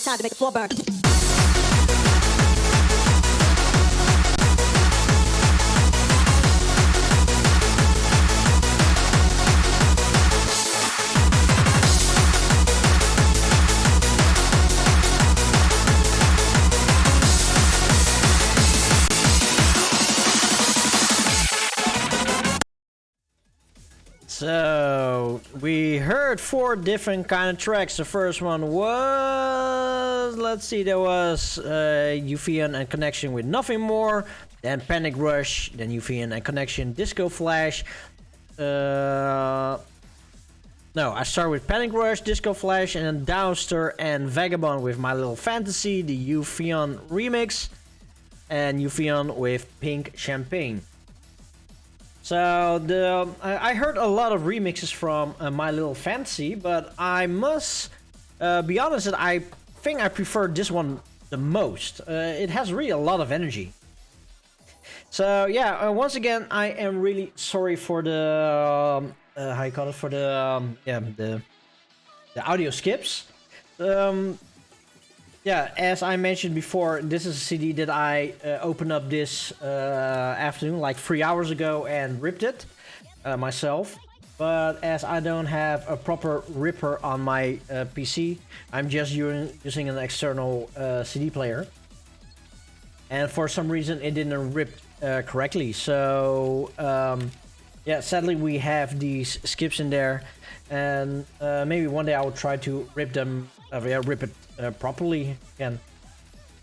Time to make the floor burn. So we heard 4 different kind of tracks. The first one was, let's see, there was Eufeion and Connection with Nothing More, then Panic Rush, then Eufeion and Connection Disco Flash, No, I start with Panic Rush, Disco Flash, and then Downster and Vagabond with My Little Fantasy, the Eufeion remix, and Eufeion with Pink Champagne. So I heard a lot of remixes from My Little Fantasy, but I must be honest that I think I prefer this one the most. It has really a lot of energy. So yeah, once again, I am really sorry for the how you call it, for the the audio skips. Yeah, as I mentioned before, this is a CD that I opened up this afternoon, like 3 hours ago, and ripped it myself. But as I don't have a proper ripper on my PC, I'm just using an external CD player. And for some reason, it didn't rip correctly. So yeah, sadly we have these skips in there, and maybe one day I will try to rip them, rip it properly again.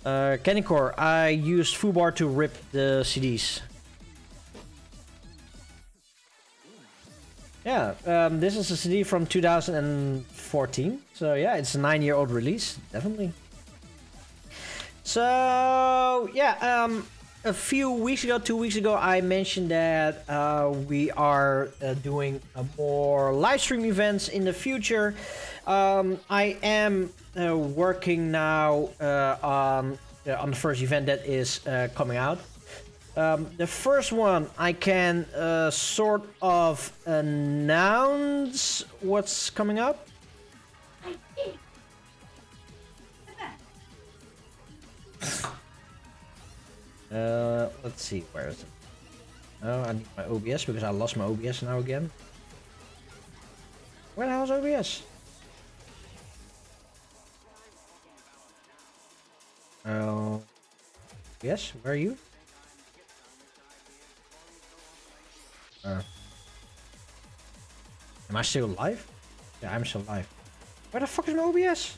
Kennycore, I used Foobar to rip the CDs. Yeah, this is a CD from 2014, so yeah, it's a 9-year-old release, definitely. So yeah, a few weeks ago, 2 weeks ago, I mentioned that we are doing more live stream events in the future. I am working now on the first event that is coming out. The first one I can sort of announce what's coming up. Let's see, where is it? Oh, I need my OBS because I lost my OBS now again. Where the hell is OBS? Oh, yes, where are you? Am I still live? Yeah, I'm still live. Where the fuck is my OBS?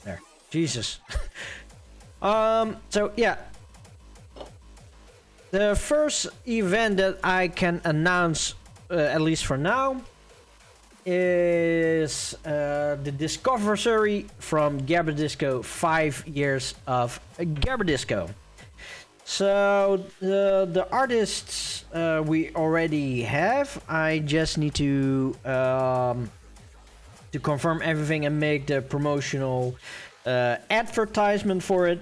There. Jesus. So yeah. The first event that I can announce, at least for now, is the Discovery from Gabardisco, 5 years of Gabardisco. So the artists we already have. I just need to confirm everything and make the promotional advertisement for it.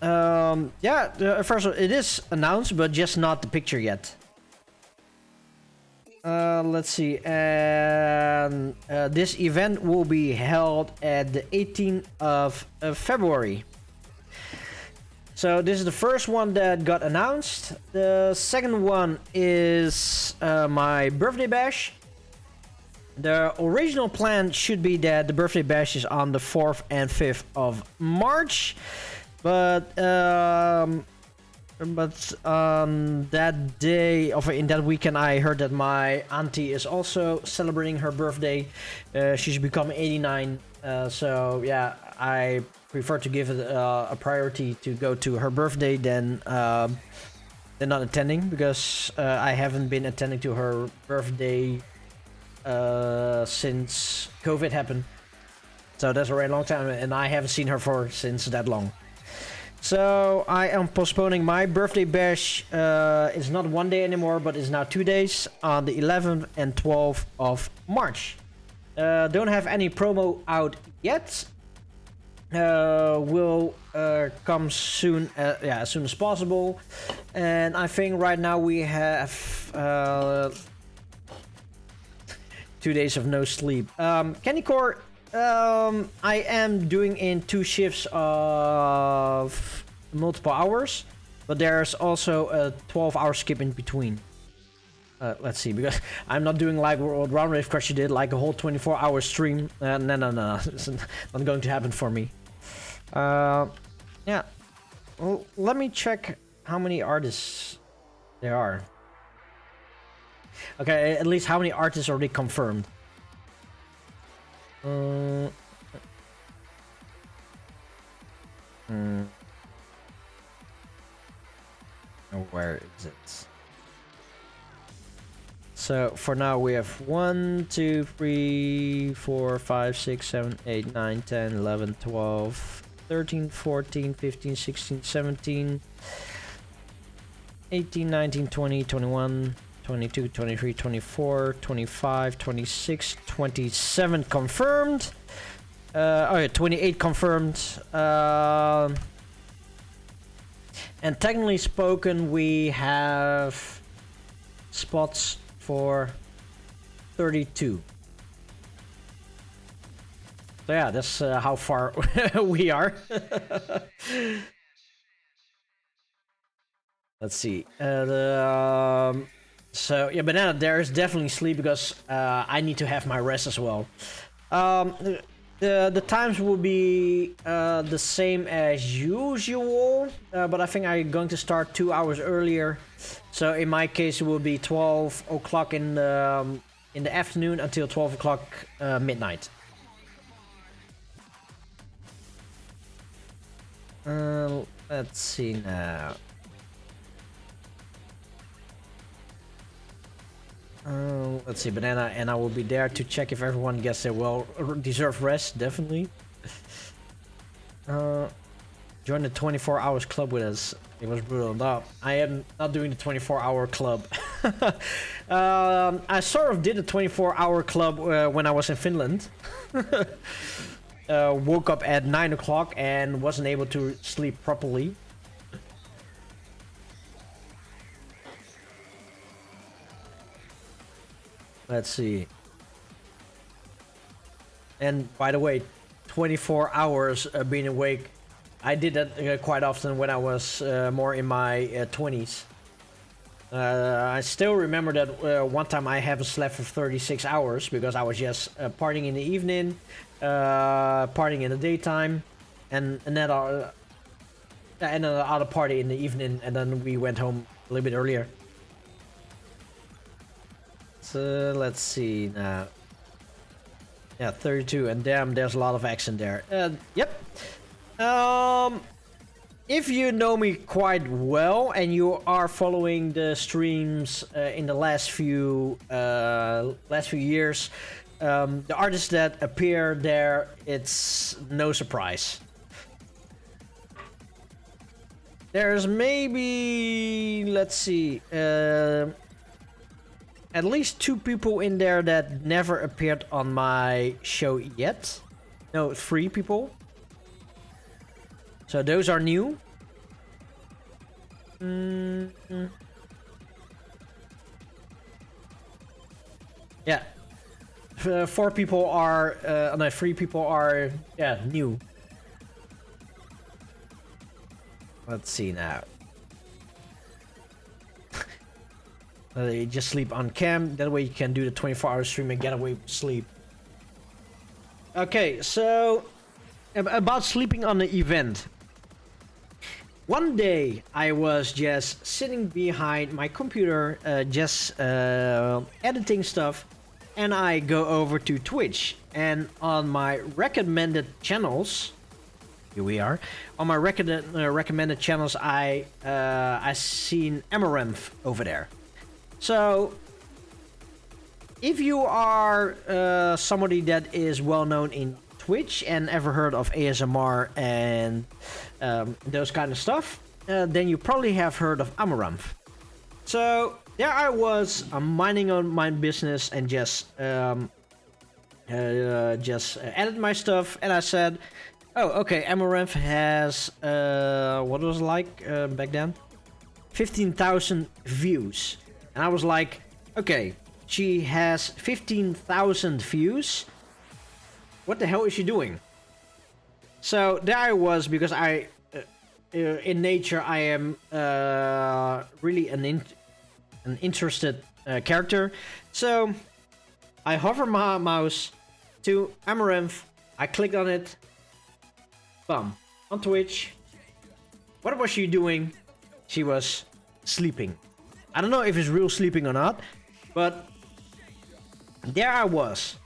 Yeah, first of all, it is announced, but just not the picture yet. Let's see, and this event will be held at the 18th of February. So this is the first one that got announced. The second one is my birthday bash. The original plan should be that the birthday bash is on the 4th and 5th of March. But on that day, in that weekend, I heard that my auntie is also celebrating her birthday. She's become 89. So yeah, I prefer to give it a priority to go to her birthday than not attending, because I haven't been attending to her birthday since COVID happened. So that's already a long time, and I haven't seen her since that long. So I am postponing my birthday bash. It's not one day anymore, but it's now 2 days, on the 11th and 12th of March. Don't have any promo out yet. Will come soon, yeah, as soon as possible. And I think right now we have 2 days of no sleep. Kennycore, I am doing in 2 shifts of multiple hours, but there's also a 12-hour skip in between. Let's see, because I'm not doing like what Round Wave Crusher did, like a whole 24-hour stream. No, it's not going to happen for me. Yeah. Well, let me check how many artists there are. Okay, at least how many artists already confirmed. Where is it? So for now we have 1, 2, 3, 4, 5, 6, 7, 8, 9, 10, 11, 12, 13, 14, 15, 16, 17, 18, 19, 20, 21, 22, 23, 24, 25, 26, 27 confirmed. Oh yeah, 28 confirmed. And technically spoken, we have spots for 32. So yeah, that's how far we are. Let's see. So yeah, Banana, there is definitely sleep because I need to have my rest as well. The times will be the same as usual, but I think I'm going to start 2 hours earlier. So in my case, it will be 12 o'clock in the afternoon until 12 o'clock midnight. Let's see now. Let's see, Banana, and I will be there to check if everyone gets their well-deserved rest, definitely. Join the 24 hours club with us. It was brutal. No, I am not doing the 24-hour club. I sort of did a 24-hour club when I was in Finland. Woke up at 9 o'clock and wasn't able to sleep properly. Let's see. And by the way, 24 hours being awake, I did that quite often when I was more in my 20s. I still remember that one time I haven't slept for 36 hours because I was just partying in the evening, partying in the daytime, and then another party in the evening, and then we went home a little bit earlier. So let's see now. Yeah, 32, and damn, there's a lot of accent there. Yep. If you know me quite well and you are following the streams in the last few years, the artists that appear there, it's no surprise. There's maybe, let's see, at least 2 people in there that never appeared on my show yet. No, 3 people. So those are new. Yeah. 4 people are, no, 3 people are, yeah, new. Let's see now. You just sleep on cam, that way you can do the 24-hour stream and get away with sleep. Okay, so about sleeping on the event. One day I was just sitting behind my computer, just editing stuff, and I go over to Twitch, and on my recommended channels, here we are, on my recommended channels, I seen Amaranth over there. So, if you are somebody that is well known in Twitch and ever heard of ASMR and those kind of stuff, then you probably have heard of Amaranth. So, there I was, minding on my business and just edit my stuff, and I said, oh, okay, Amaranth has, what was it like back then? 15,000 views. And I was like, okay, she has 15,000 views. What the hell is she doing? So there I was, because I, in nature, I am really an interested character. So I hover my mouse to Amaranth. I clicked on it. Bam. On Twitch. What was she doing? She was sleeping. I don't know if it's real sleeping or not, but there I was.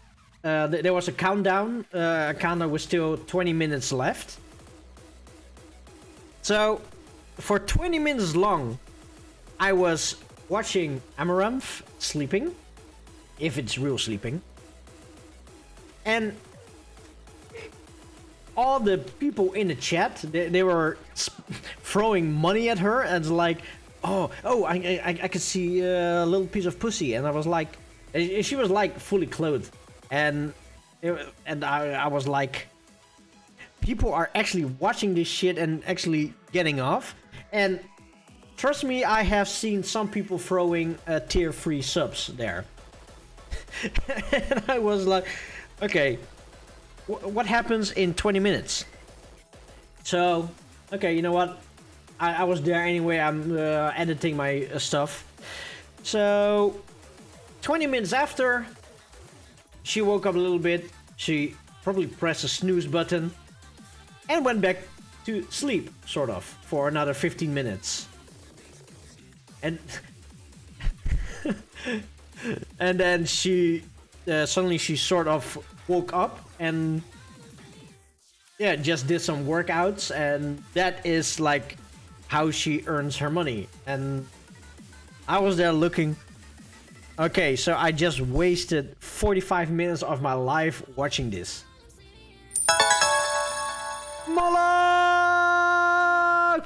There was a countdown. A countdown with still 20 minutes left. So, for 20 minutes long, I was watching Amaranth sleeping. if it's real sleeping. And all the people in the chat, they were throwing money at her, and like, I could see a little piece of pussy, and I was like, she was like fully clothed, and I was like, people are actually watching this shit and actually getting off. And trust me, I have seen some people throwing tier 3 subs there. And I was like, okay, what happens in 20 minutes? So, okay, you know what? I was there anyway. I'm editing my stuff. So, 20 minutes after, she woke up a little bit. She probably pressed the snooze button and went back to sleep, sort of, for another 15 minutes. And and then she suddenly she sort of woke up and yeah, just did some workouts, and that is like how she earns her money. And I was there looking, okay, so I just wasted 45 minutes of my life watching this. Malak,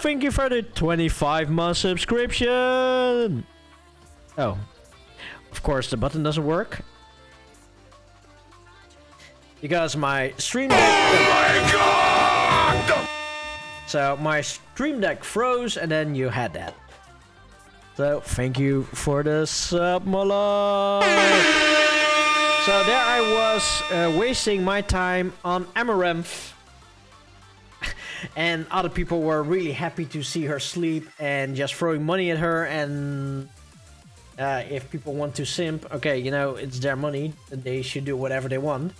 thank you for the 25-month subscription. Oh, of course the button doesn't work because my stream deck. Oh my god! So my stream deck froze, and then you had that. So thank you for the sub, Malak. So there I was wasting my time on Amaranth. And other people were really happy to see her sleep and just throwing money at her. And if people want to simp, okay, you know, it's their money. They should do whatever they want.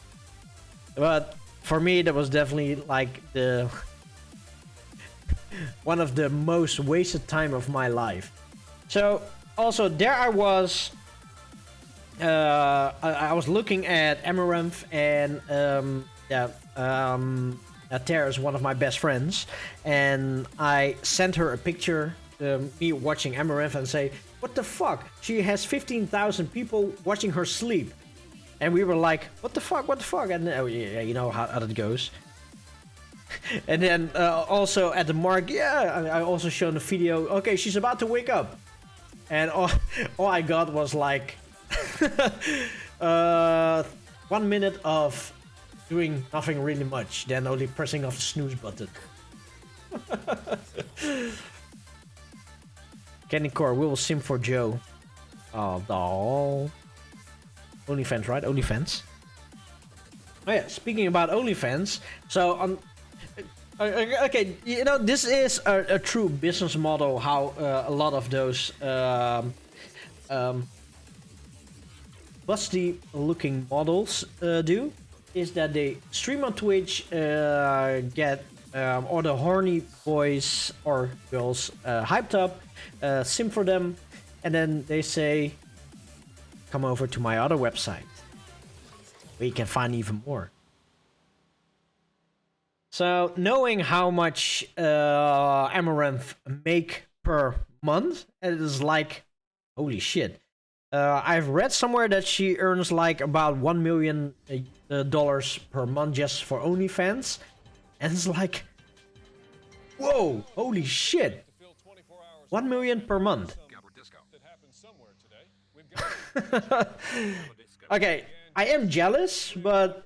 But for me, that was definitely like the one of the most wasted time of my life. So also there I was. I was looking at Amaranth, and Tara is one of my best friends, and I sent her a picture, me watching Amaranth, and say, what the fuck? She has 15,000 people watching her sleep. And we were like, what the fuck, what the fuck? And oh yeah, you know how that goes. And then also at the mark, yeah, I also shown a video, okay, she's about to wake up. And all I got was like 1 minute of doing nothing really much, then only pressing off the snooze button. Candy Core, we will sim for Joe. Oh, doll. OnlyFans, right? OnlyFans. Oh yeah, speaking about OnlyFans, so okay, you know, this is a true business model, how a lot of those busty looking models do, is that they stream on Twitch, get all the horny boys or girls hyped up, sim for them, and then they say, come over to my other website where you can find even more. So knowing how much Amaranth make per month, it is like, holy shit. I've read somewhere that she earns like about $1 million per month just for OnlyFans, and it's like, whoa, holy shit, 1 million per month. Okay, I am jealous, but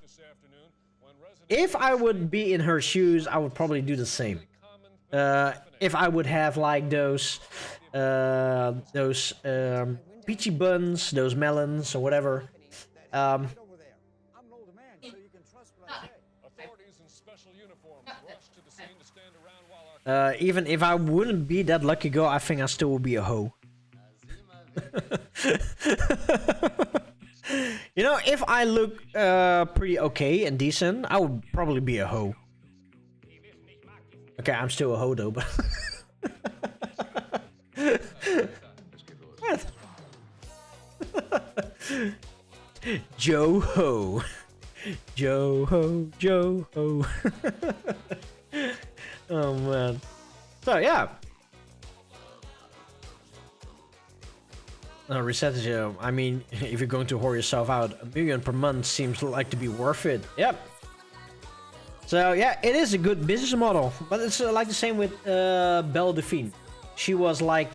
if I would be in her shoes, I would probably do the same. If I would have like those peachy buns, those melons, or whatever. Even if I wouldn't be that lucky girl, I think I still would be a hoe. You know, if I look pretty okay and decent, I would probably be a hoe. Okay, I'm still a hoe though, but... What? Joe Ho. Joe Ho, Joe Ho. Oh man. So yeah. Reset it. I mean, if you're going to whore yourself out, $1 million per month seems like to be worth it. Yep. So yeah, it is a good business model, but it's like the same with Belle Delphine. She was like